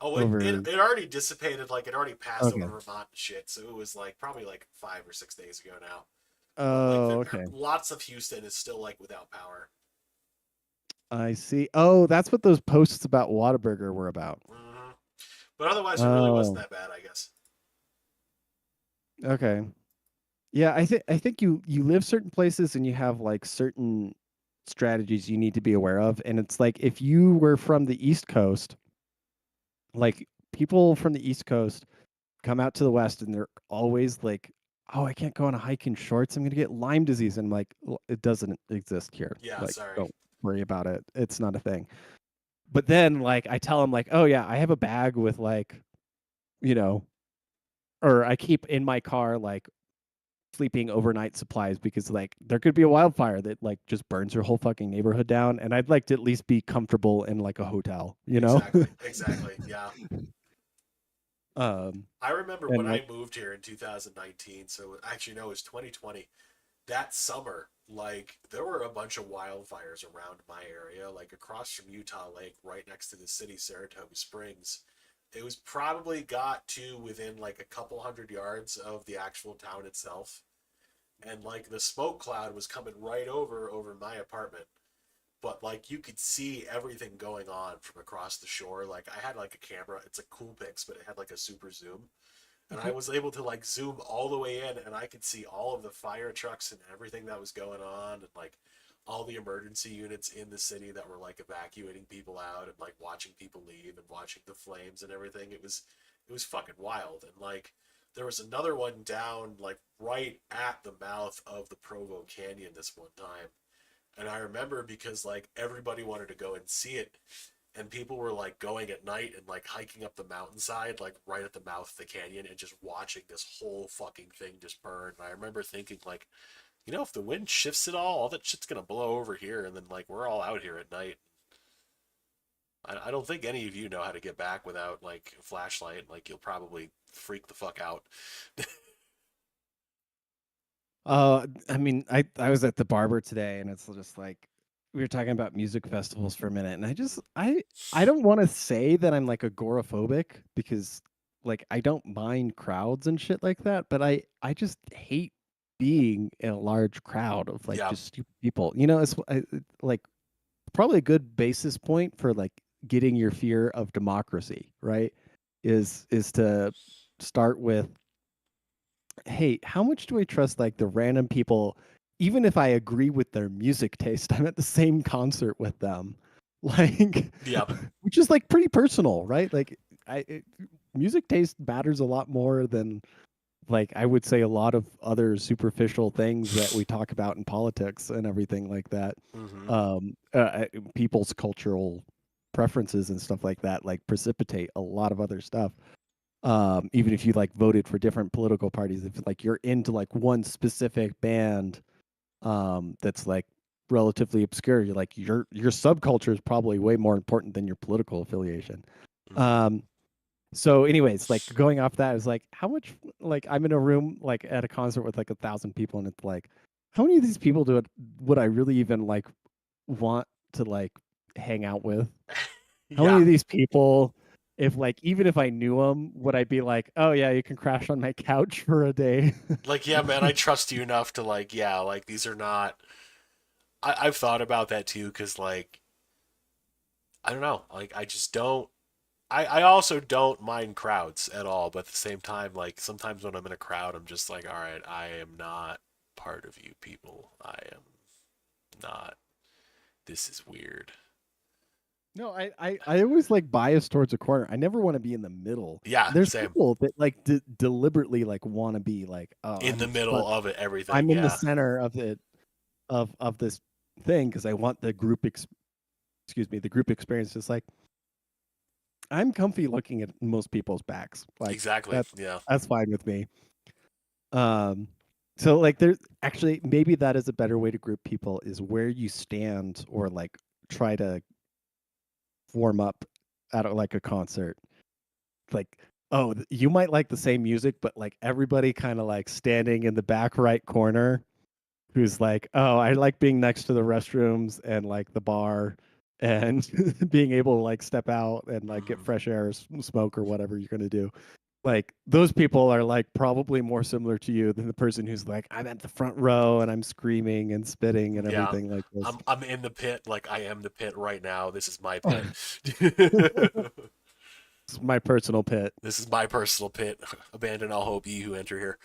Oh, it, over. it it already dissipated. Like it already passed over Okay. Vermont and shit. So it was like probably like 5 or 6 days ago now. But like Oh, okay. lots of Houston is still like without power. I see. Oh, that's what those posts about Whataburger were about. Hmm. But otherwise, it really wasn't Oh, that bad, I guess. okay. Yeah, I think you live certain places and you have like certain strategies you need to be aware of, and it's like if you were from the East Coast, like people from the East Coast come out to the West and they're always like, "Oh, I can't go on a hike in shorts. I'm gonna get Lyme disease." And I'm like, "Well, it doesn't exist here. Yeah, Like, sorry. don't worry about it. It's not a thing." But then like I tell them like, "Oh yeah, I have a bag with like, you know, or I keep in my car like sleeping overnight supplies because like there could be a wildfire that like just burns your whole fucking neighborhood down and I'd like to at least be comfortable in like a hotel, you know?" Exactly. Exactly. Yeah. um I remember when and like I moved here in 2019. So actually, no, it was 2020. That summer, like there were a bunch of wildfires around my area, like across from Utah Lake, right next to the city, Saratoga Springs. It was probably got to within like a couple hundred yards of the actual town itself, and like the smoke cloud was coming right over my apartment, but like you could see everything going on from across the shore. Like I had like a camera, it's a Coolpix, but it had like a super zoom, and I was able to like zoom all the way in, and I could see all of the fire trucks and everything that was going on, and like all the emergency units in the city that were like evacuating people out and like watching people leave and watching the flames and everything. It was fucking wild. And like there was another one down like right at the mouth of the Provo Canyon this one time, and I remember because like everybody wanted to go and see it, and people were like going at night and like hiking up the mountainside, like right at the mouth of the canyon, and just watching this whole fucking thing just burn. And I remember thinking like, if the wind shifts at all that shit's gonna blow over here, and then like we're all out here at night. I don't think any of you know how to get back without like a flashlight. Like you'll probably freak the fuck out. I mean, I was at the barber today, and it's just like we were talking about music festivals for a minute, and I don't want to say that I'm like agoraphobic because like I don't mind crowds and shit like that, but I just hate being in a large crowd of like Yeah. just stupid people. You know, like probably a good basis point for like getting your fear of democracy, right? Is to start with, hey, how much do I trust like the random people, even if I agree with their music taste, I'm at the same concert with them. Like, Yeah. which is like pretty personal, right? Like, music taste matters a lot more than like I would say a lot of other superficial things that we talk about in politics and everything like that. Mm-hmm. People's cultural preferences and stuff like that like precipitate a lot of other stuff. Even if you like voted for different political parties, if like you're into like one specific band, that's like relatively obscure, you're like your subculture is probably way more important than your political affiliation. Mm-hmm. Um, so anyways, like going off that is like how much, like I'm in a room like at a concert with like 1,000 people, and it's like how many of these people would I really even like want to like hang out with? How many Yeah. of these people, if like even if I knew them, would I be like, oh yeah, you can crash on my couch for a day? Like, yeah, man, I trust you enough to like, yeah, like these are not. I've thought about that too, because like I don't know, like I just don't. I also don't mind crowds at all, but at the same time, like sometimes when I'm in a crowd, I'm just like, all right, I am not part of you people. I am not. This is weird. No, I always like bias towards a corner. I never want to be in the middle. Yeah, There's same. people that like deliberately like want to be like, oh, In the but middle of it, everything. I'm in the Yeah, center of it of this thing because I want the excuse me, the group experience. Is like I'm comfy looking at most people's backs. Like exactly. Yeah. that's fine with me. Um, so like there's actually maybe that is a better way to group people is where you stand or like try to warm up at like a concert. Like, oh, you might like the same music, but like everybody kind of like standing in the back right corner who's like, oh, I like being next to the restrooms and like the bar and being able to like step out and like get Mm-hmm. fresh air, smoke or whatever you're gonna do. Like those people are like probably more similar to you than the person who's like, I'm at the front row and I'm screaming and spitting and Yeah. everything like this. I'm in the pit, like I am the pit right now. This is my pit. This is my personal pit. This is my personal pit. Abandon all hope, ye who enter here.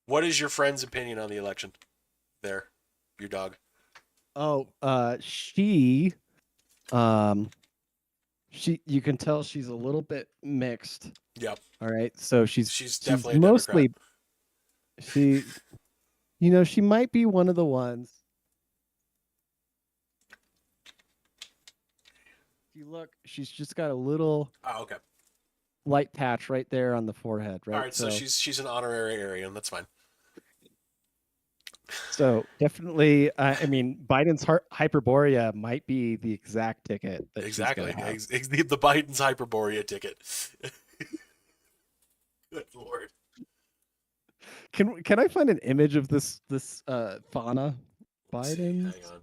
What is your friend's opinion on the election? There, your dog. Oh, um, you can tell she's a little bit mixed. Yep. All right, so She's she's definitely a Democrat. mostly she, she might be one of the ones. If you look, she's just got a little Oh, okay. light patch right there on the forehead, All right? right, so she's an honorary Aryan. That's fine. So definitely, I mean, Biden's Hyperborea might be the exact ticket that she's Exactly. gonna have. The Biden's Hyperborea ticket. Good lord. Can I find an image of this fauna? Let's see. Biden's Hang on.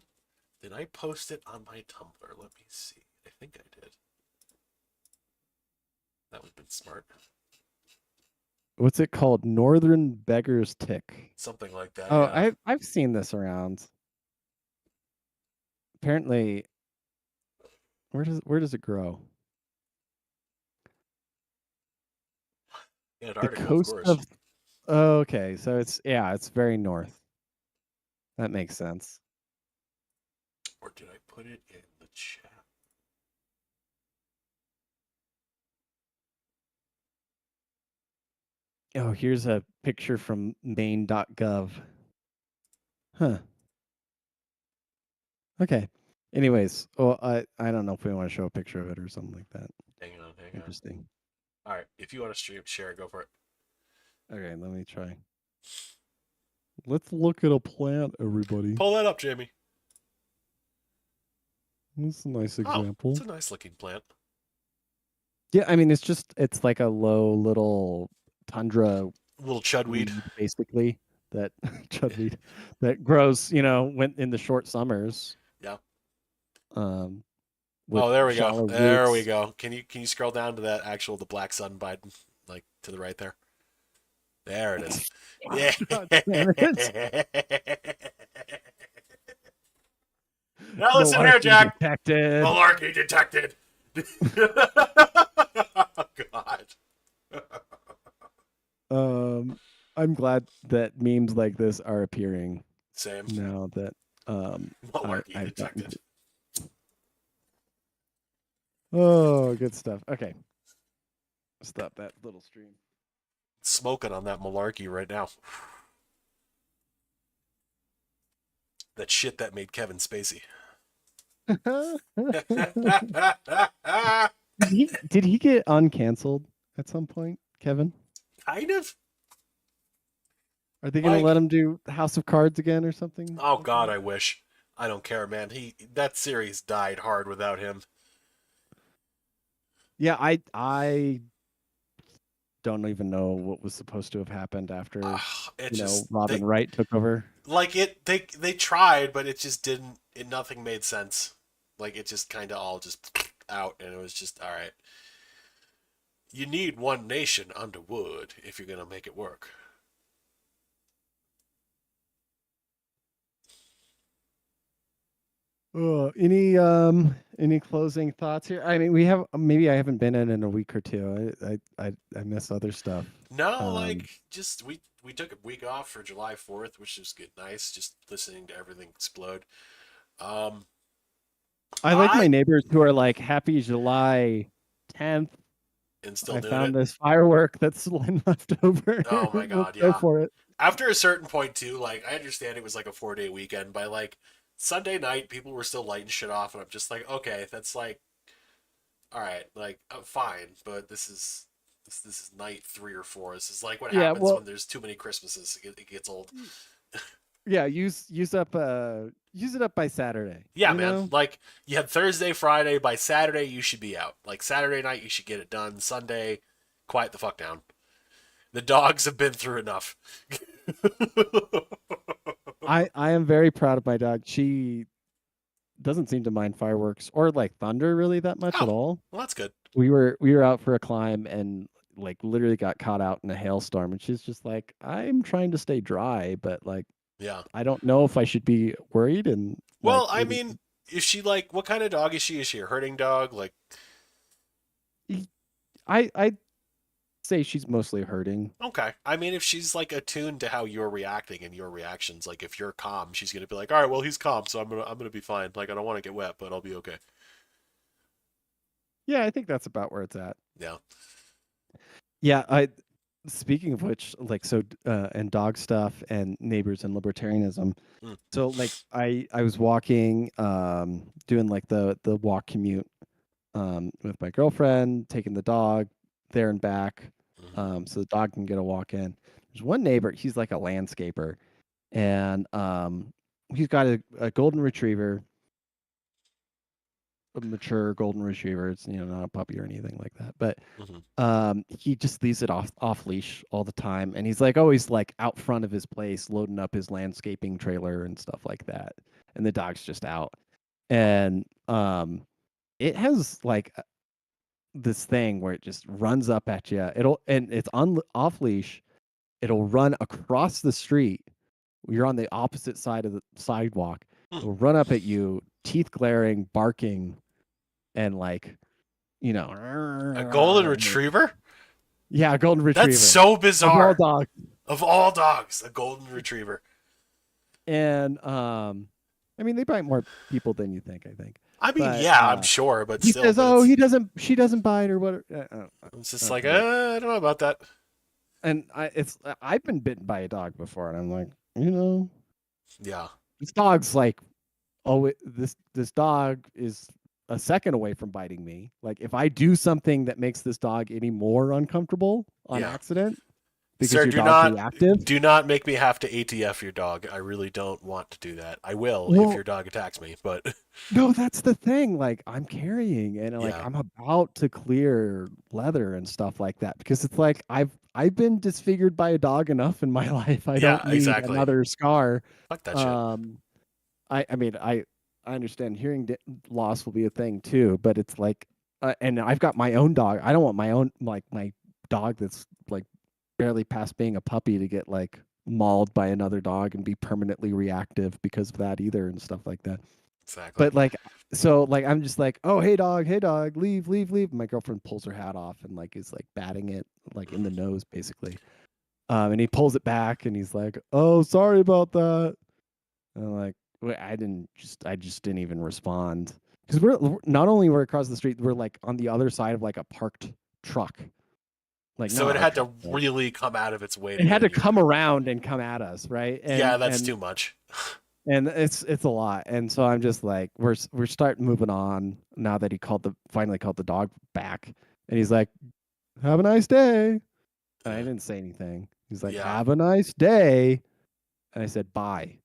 Did I post it on my Tumblr? Let me see. I think I did. That would have been smart. What's it called? Northern beggar's tick. Something like that, Oh, yeah. I've seen this around. Apparently, where does it grow? The Antarctica, of coast course. of. Oh, okay, so it's very north. That makes sense. Or did I put it in the chat? Oh, here's a picture from Maine.gov. Huh. Okay. Anyways, well, I don't know if we want to show a picture of it or something like that. Hang on, hang on. Interesting. All right, if you want to stream share, go for it. Okay, let me try. Let's look at a plant, everybody. Pull that up, Jamie. That's a nice Oh, it's example. a nice looking plant. Yeah, I mean it's like a low little tundra Little chudweed. weed basically that chudweed that grows, when in the short summers. Yeah. Um with Oh, there we go. shallow There we roots. go. Can you scroll down to that actual the black sun button, like to the right there? There it is. Yeah. God damn it. Now listen here, Malarkey Jack. detected. Malarkey detected. Oh, God. I'm glad that memes like this are appearing Same. now that Malarkey I've gotten detected. to. Oh, good stuff. Okay. Stop that little stream. Smoking on that malarkey right now. That shit that made Kevin Spacey. Did he get uncanceled at some point, Kevin? Kind of. Are they gonna let Like, him do House of Cards again or something oh like God, that? I wish. I don't care, man. That series died hard without him. Yeah, I don't even know what was supposed to have happened after, It just Robin Wright took over. like it they tried, but it just didn't. It nothing made sense. Like it just kind of all just out, and it was just all right. You need one nation under wood if you're gonna make it work. Any closing thoughts here? I mean, we have maybe I haven't been in a week or two. I miss other stuff. No, Um, like just we took a week off for July 4th, which was good, nice. Just listening to everything explode. Um, I like my I neighbors who are like, "Happy July 10th." and still I doing found it. this firework that's left over. Oh my Let's God, go yeah. for it. After a certain point too, like I understand it was like a 4 day weekend. By like Sunday night, people were still lighting shit off, and I'm just like, okay, that's like, all right, like fine, but this is night 3 or 4. This is like what Yeah, happens well, when there's too many Christmases. It gets old. yeah, use it up by Saturday, Yeah, man. Like you had Thursday, Friday. By Saturday, you should be out. Like Saturday night, you should get it done. Sunday, quiet the fuck down. The dogs have been through enough. I am very proud of my dog. She doesn't seem to mind fireworks or like thunder really that much at Oh, all. well, that's good. We were out for a climb and like literally got caught out in a hailstorm and she's just like, I'm trying to stay dry, but like Yeah. I don't know if I should be worried and like Well, I it was mean, is she like what kind of dog is she? Is she a herding dog? Like, I say she's mostly hurting. okay. I mean, if she's like attuned to how you're reacting and your reactions, like if you're calm, she's gonna be like, all right, well, he's calm, so I'm gonna be fine. Like, I don't want to get wet, but I'll be okay. Yeah, I think that's about where it's at. Yeah. Yeah, I speaking of which, like and dog stuff and neighbors and libertarianism. Mm, So like I was walking, doing like the walk commute with my girlfriend, taking the dog there and back, mm-hmm, so the dog can get a walk in. There's one neighbor, he's like a landscaper, and he's got a golden retriever, a mature golden retriever. It's not a puppy or anything like that, but mm-hmm. he just leaves it off leash all the time, and he's like always like out front of his place, loading up his landscaping trailer and stuff like that, and the dog's just out. and it has like this thing where it just runs up at you. And it's on off leash. It'll run across the street. You're on the opposite side of the sidewalk. Hmm. It'll run up at you, teeth glaring, barking, and like, you know, A golden retriever? yeah, a golden That's retriever so of all bizarre. dogs. Of all dogs, a golden retriever. And I mean, they bite more people than you think, I think. I mean, But yeah, I'm sure, but he still, says, but "Oh, he doesn't. She doesn't bite, or what?" it's just like, Okay. I don't know about that. And I've been bitten by a dog before, and I'm like, Yeah, this dog's like, oh, this dog is a second away from biting me. Like, if I do something that makes this dog any more uncomfortable on yeah. accident because Sir, your dog's reactive, do not make me have to ATF your dog. I really don't want to do that. I will if well, your dog attacks me, but no, that's the thing. Like, I'm carrying and like yeah, I'm about to clear leather and stuff like that because it's like I've been disfigured by a dog enough in my life. I yeah, don't need exactly. another scar. Fuck that shit. Um, I mean I understand loss will be a thing too, but it's like, and I've got my own dog. I don't want my own like my dog that's like barely past being a puppy to get like mauled by another dog and be permanently reactive because of that either and stuff like that. Exactly. But like, like I'm just like, oh hey dog, leave, leave, leave. My girlfriend pulls her hat off and like is like batting it like in the nose basically. And he pulls it back and he's like, oh sorry about that. And I'm like, wait, I just didn't even respond because we're not only we're across the street, we're like on the other side of like a parked truck, like So not it our had to truck. But really come out of its way to it had get in to your. come around and come at us, right? Yeah, that's too much. And it's a lot. And so I'm just like, we're starting moving on now that he finally called the dog back, and he's like, have a nice day. And I didn't say anything. He's like, Yeah. have a nice day. And I said, bye.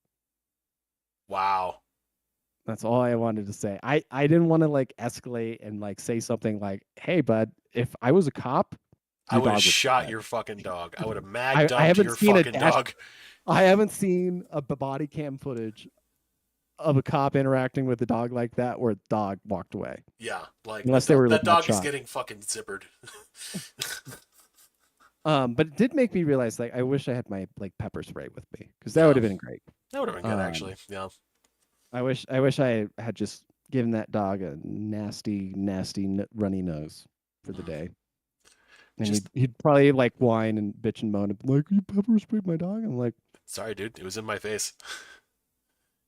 Wow. That's all I wanted to say. I didn't want to like escalate and like say something like, "Hey, bud, if I was a cop, I your would have dog would be shot dead." your fucking dog. I would have mag I dumped haven't your seen fucking dog. I haven't seen a body cam footage of a cop interacting with a dog like that where the dog walked away, Yeah, like unless they were that the dog is shot. getting fucking zippered. But it did make me realize like I wish I had my like pepper spray with me because that would Yeah, have been great. that would have been good Um, actually. Yeah, I wish I had just given that dog a nasty runny nose for the mm. day. And Just he'd probably like whine and bitch and moan and be like, "You pepper sprayed my dog." I'm like, sorry, dude. It was in my face.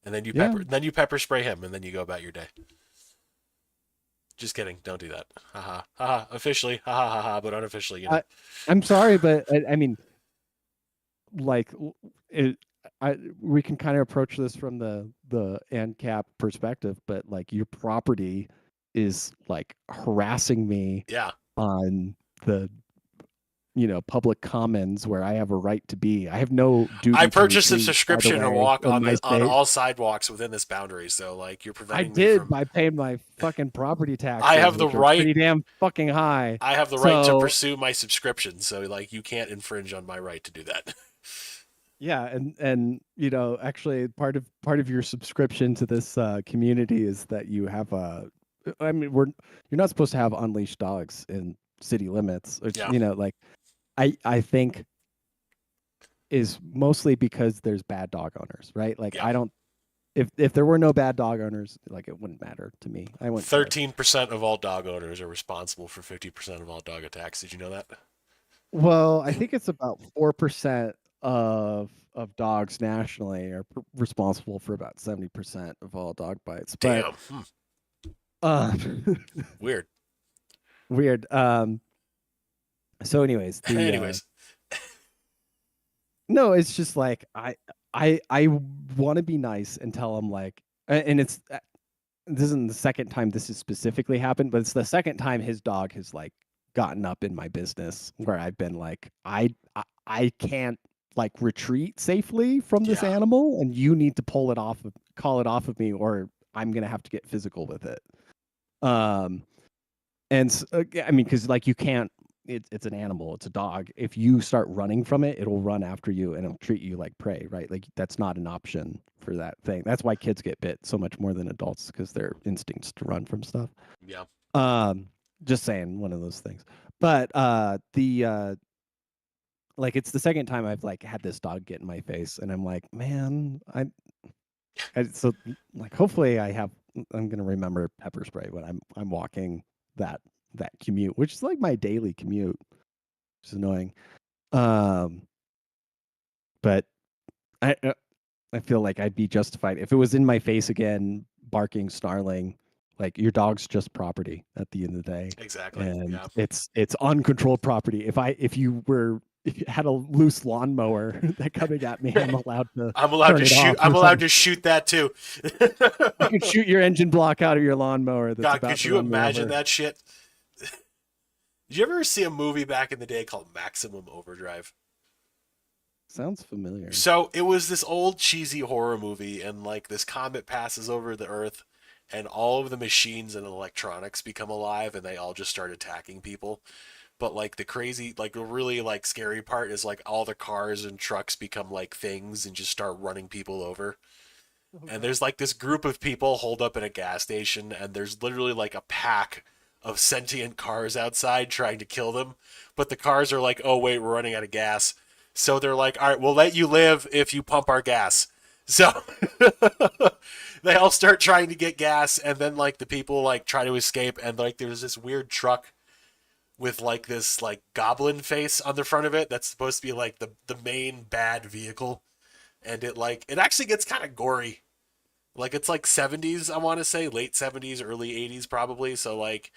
And "Yeah, then you pepper spray him, and then you go about your day. Just kidding. Don't do that. Haha. Haha. Officially. Haha. Haha. But unofficially, you know. I, I'm sorry, but I mean, like, it, we can kind of approach this from the ANCAP perspective, but like your property is like harassing me Yeah. on the public commons where I have a right to be. I have no I duty to purchased a retreat, by the subscription to way, walk in on my the on state. all sidewalks within this boundary. So like, you're I preventing me did from. by paying my fucking property I taxes, have the which are right. pretty damn fucking high. I have the right to So pursue my subscription. So like, you can't infringe on my right to do that. yeah, and actually part of your subscription to this community is that you have a. I mean, you're not supposed to have unleashed dogs in city limits. Which Yeah. like I think is mostly because there's bad dog owners, right? Like Yeah. I don't. If there were no bad dog owners, like it wouldn't matter to me. I wouldn't care. 13% of all dog owners are responsible for 50% of all dog attacks. Did you know that? Well, I think it's about 4% of dogs nationally are responsible for about 70% of all dog bites. But Damn. uh, Weird. weird. So, anyways, the Anyways. no, it's just like I want to be nice and tell him like, and it's this isn't the second time this has specifically happened, but it's the second time his dog has like gotten up in my business where I've been like, I can't like retreat safely from this Yeah. animal, and you need to call it off of me, or I'm gonna have to get physical with it. Um, and I mean, because like you can't. it's an animal, it's a dog. If you start running from it, it'll run after you and it'll treat you like prey, right? Like that's not an option for that thing. That's why kids get bit so much more than adults because their instincts to run from stuff. Yeah. Um, just saying, one of those things. But the like it's the second time I've like had this dog get in my face, and I'm like, man, so like hopefully I'm gonna remember pepper spray when I'm walking that commute, which is like my daily commute, which is annoying. Um, but I I feel like I'd be justified if it was in my face again, barking, snarling. Like your dog's just property at the end of the day, Exactly. and Yeah. it's uncontrolled property. If you had a loose lawnmower that coming at me, I'm allowed to I'm allowed turn to it shoot. off I'm or allowed something. to shoot that too. You could shoot your engine block out of your lawnmower that's God, about could to you run me imagine over. that shit? Did you ever see a movie back in the day called Maximum Overdrive? Sounds familiar. So it was this old cheesy horror movie, and like this comet passes over the Earth, and all of the machines and electronics become alive, and they all just start attacking people. But like the crazy, like the really like scary part is like all the cars and trucks become like things and just start running people over. Oh And god. there's like this group of people holed up in a gas station, and there's literally like a pack of sentient cars outside trying to kill them. But the cars are like, oh, wait, we're running out of gas. So they're like, all right, we'll let you live if you pump our gas. So they all start trying to get gas, and then like the people like try to escape, and like there's this weird truck with like this like goblin face on the front of it that's supposed to be like the main bad vehicle, and it actually gets kind of gory. Like it's like 70s, I want to say, late 70s, early 80s probably. So like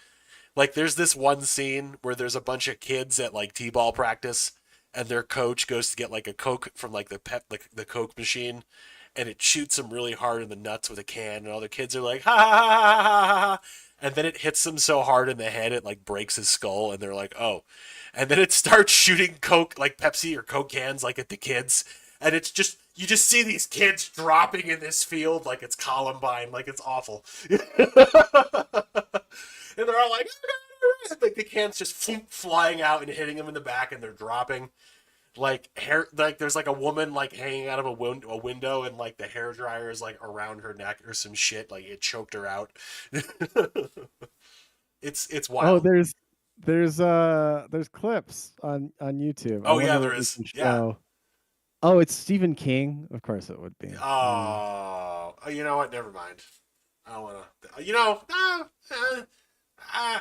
there's this one scene where there's a bunch of kids at like t-ball practice, and their coach goes to get like a Coke from like the Coke machine, and it shoots them really hard in the nuts with a can, and all the kids are like ha ha ha ha ha ha, and then it hits him so hard in the head it like breaks his skull, and they're like, oh. And then it starts shooting Coke, like Pepsi or Coke cans, like at the kids, and it's just you just see these kids dropping in this field like it's Columbine, like it's awful. And they're all like the cans just flying out and hitting them in the back, and they're dropping. Like hair, like there's like a woman like hanging out of a window, and like the hair dryer is like around her neck or some shit. Like it choked her out. It's Oh, wild. there's clips on YouTube. I Oh yeah, wonder there what we is. can Yeah. show. Oh, it's Stephen King. Of course it would be. Oh, you know what? Never mind. I don't want to. Uh,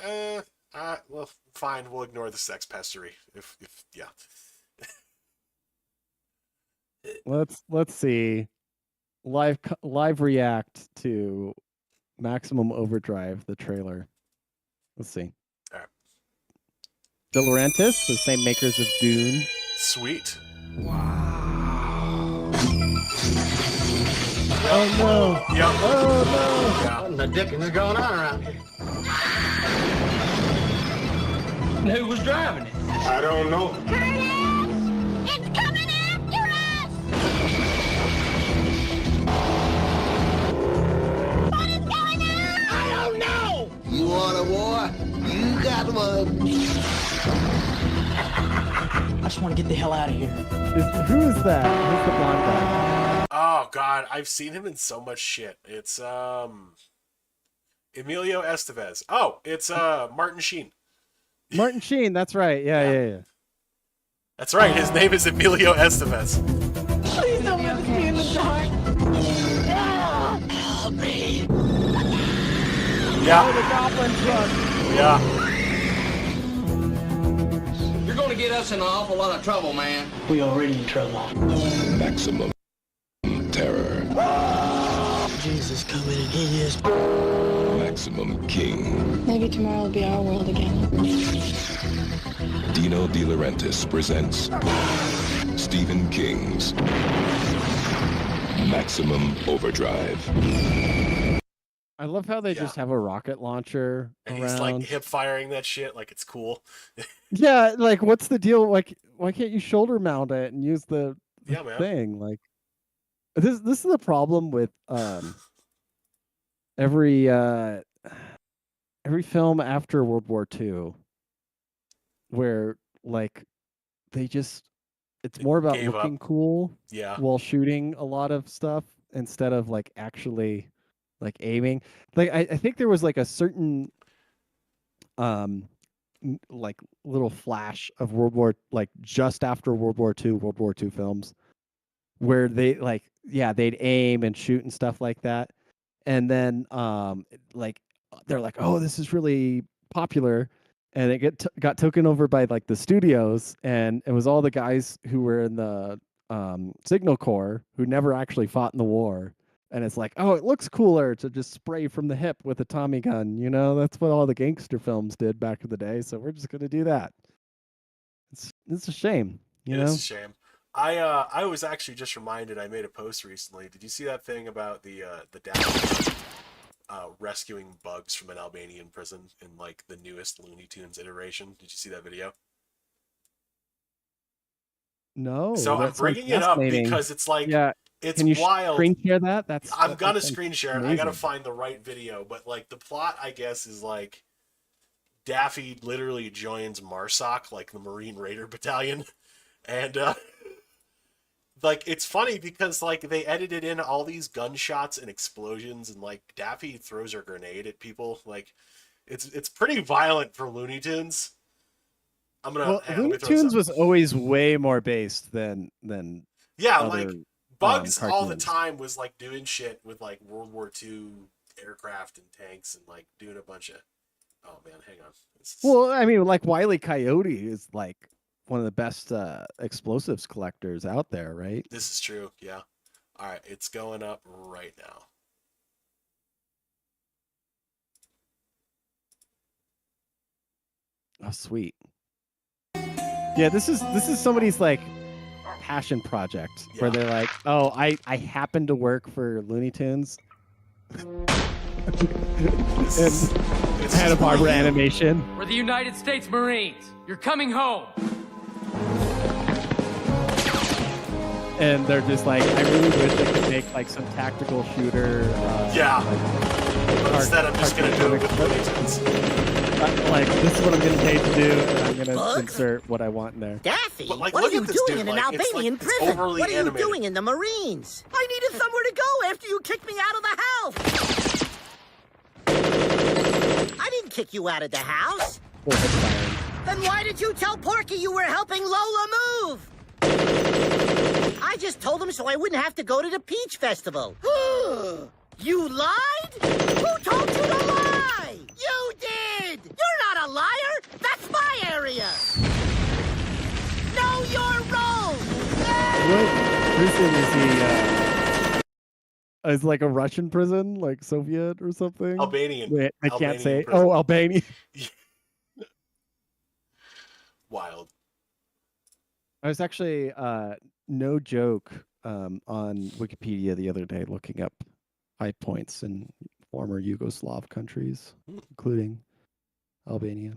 uh, uh, well, fine. We'll ignore the sex pestery. If yeah. Let's see. Live react to Maximum Overdrive, the trailer. Let's see. All right. De Laurentiis, the same makers of Dune. Sweet. Oh no! Yep. Oh no! Yeah. What in the dickens is going on around here? And who was driving it? I don't know. Curtis! It's coming after us! What is going on? I don't know. You want a war? You got one. I just want to get the hell out of here. Who is that? Who's the blonde guy? Oh God, I've seen him in so much shit. It's Emilio Estevez. Oh, it's Martin Sheen. Martin Sheen. That's right. Yeah. That's right. His name is Emilio Estevez. Please don't let us be in the dark. Help me. Yeah. The Goblin truck. Yeah. You're going to get us in an awful lot of trouble, man. We already in trouble. Maximum terror. Jesus coming and he is. Maximum King. Maybe tomorrow will be our world again. Dino De Laurentiis presents Stephen King's Maximum Overdrive. I love how they Yeah. just have a rocket launcher And around. he's like hip firing that shit like it's cool. Yeah, like what's the deal? Like, why can't you shoulder mount it and use the Yeah, man. thing? Like, this is the problem with every every film after World War II. where like it's more about Gave up. looking cool Yeah. while shooting a lot of stuff instead of like actually like aiming. Like I think there was like a certain um like little flash of like just after World War II films where they like they'd aim and shoot and stuff like that. And then like they're like, "Oh, this is really popular." And it got taken over by like the studios, and it was all the guys who were in the Signal Corps who never actually fought in the war. And it's like, "Oh, it looks cooler to just spray from the hip with a Tommy gun." That's what all the gangster films did back in the day. So we're just gonna do that. It's a shame, It is a shame. I was actually just reminded, I made a post recently. Did you see that thing about the dad rescuing bugs from an Albanian prison in like the newest Looney Tunes iteration? Did you see that video? No, So I'm that sounds bringing it up fascinating. because it's like Yeah, it's can you wild. screen share that? I'm That gonna sounds screen share it. I amazing. gotta find the right video, but like the plot, I guess, is like Daffy literally joins MARSOC, like the Marine Raider Battalion, and like it's funny because like they edited in all these gunshots and explosions, and like Daffy throws her grenade at people. Like it's pretty violent for Looney Tunes. Well, let Looney me throw this Tunes up. was always way more based than Yeah, other like Bugs all the cartoons. time was like doing shit with like World War II aircraft and tanks and like doing a bunch of. Oh man, hang on. Well, I mean, like Wile E. Coyote is like one of the best explosives collectors out there, right? This is true. Yeah. All right, it's going up right now. Oh, sweet. Yeah, this is somebody's like passion project where they're like, "Oh, I happen to work for Looney Tunes." And Hanna-Barbera Animation. We're the United States Marines. You're coming home. And they're just like, I really wish I could make like some tactical shooter. But instead, I'm just gonna do it with Looney Tunes. Like, this is what I'm getting paid to do, and I'm gonna insert what I want in there. Daffy, like, what are you doing dude, in an like, it's Albanian like, prison? overly What are animated. you doing in the Marines? I needed somewhere to go after you kicked me out of the house. I didn't kick you out of the house. Then why did you tell Porky you were helping Lola move? I just told him so I wouldn't have to go to the Peach Festival. You lied? Who told you to lie? You did! You're not a liar! That's my area! Know your role! What prison is he? Is like a Russian prison, like Soviet or something? Albanian. Wait, I can't Albanian say. prison. Oh, Albania. Wild. I was actually, no joke, on Wikipedia the other day looking up high points in former Yugoslav countries, including Albania.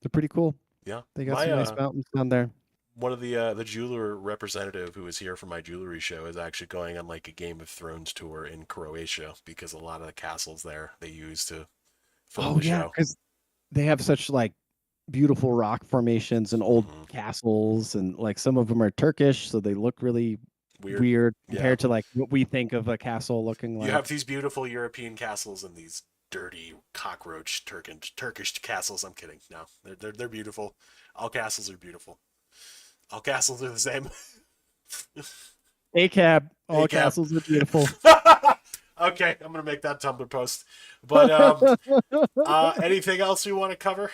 They're pretty cool. Yeah. They got some nice mountains down there. One of the jeweler representative who was here for my jewelry show is actually going on like a Game of Thrones tour in Croatia because a lot of the castles there they use to film the show. Because they have such like beautiful rock formations and old castles, and like some of them are Turkish, so they look really weird compared to like what we think of a castle looking like. You have these beautiful European castles and these dirty cockroach Turkish castles. I'm kidding. No, they're beautiful. All castles are beautiful. All castles are the same. ACAB. All castles are beautiful. Okay, I'm gonna make that Tumblr post. But anything else we want to cover?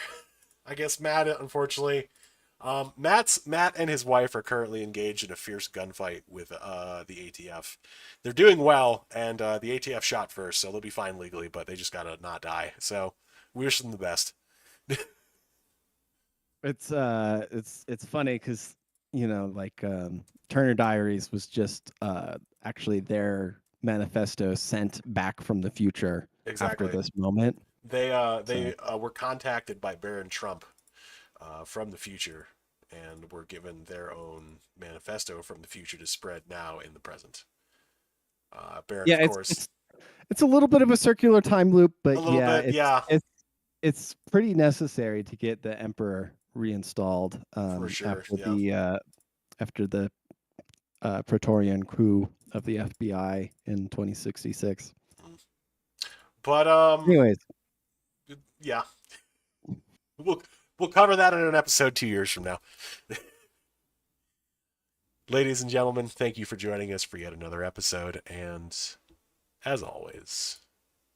I guess Matt, unfortunately, Matt and his wife are currently engaged in a fierce gunfight with the ATF. They're doing well, and the ATF shot first, so they'll be fine legally, but they just gotta not die. So we wish them the best. It's funny because like Turner Diaries was just actually their manifesto sent back from the future after this moment. They were contacted by Baron Trump from the future and were given their own manifesto from the future to spread now in the present. Baron, of course, it's a little bit of a circular time loop, but a little bit, yeah. it's pretty necessary to get the emperor reinstalled For sure, after the Praetorian coup of the FBI in 2066. But Anyways, yeah, we'll cover that in an episode 2 years from now. Ladies and gentlemen, thank you for joining us for yet another episode, and as always,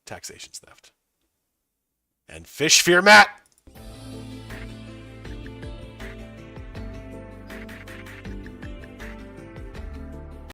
taxation's theft. And fish fear Matt!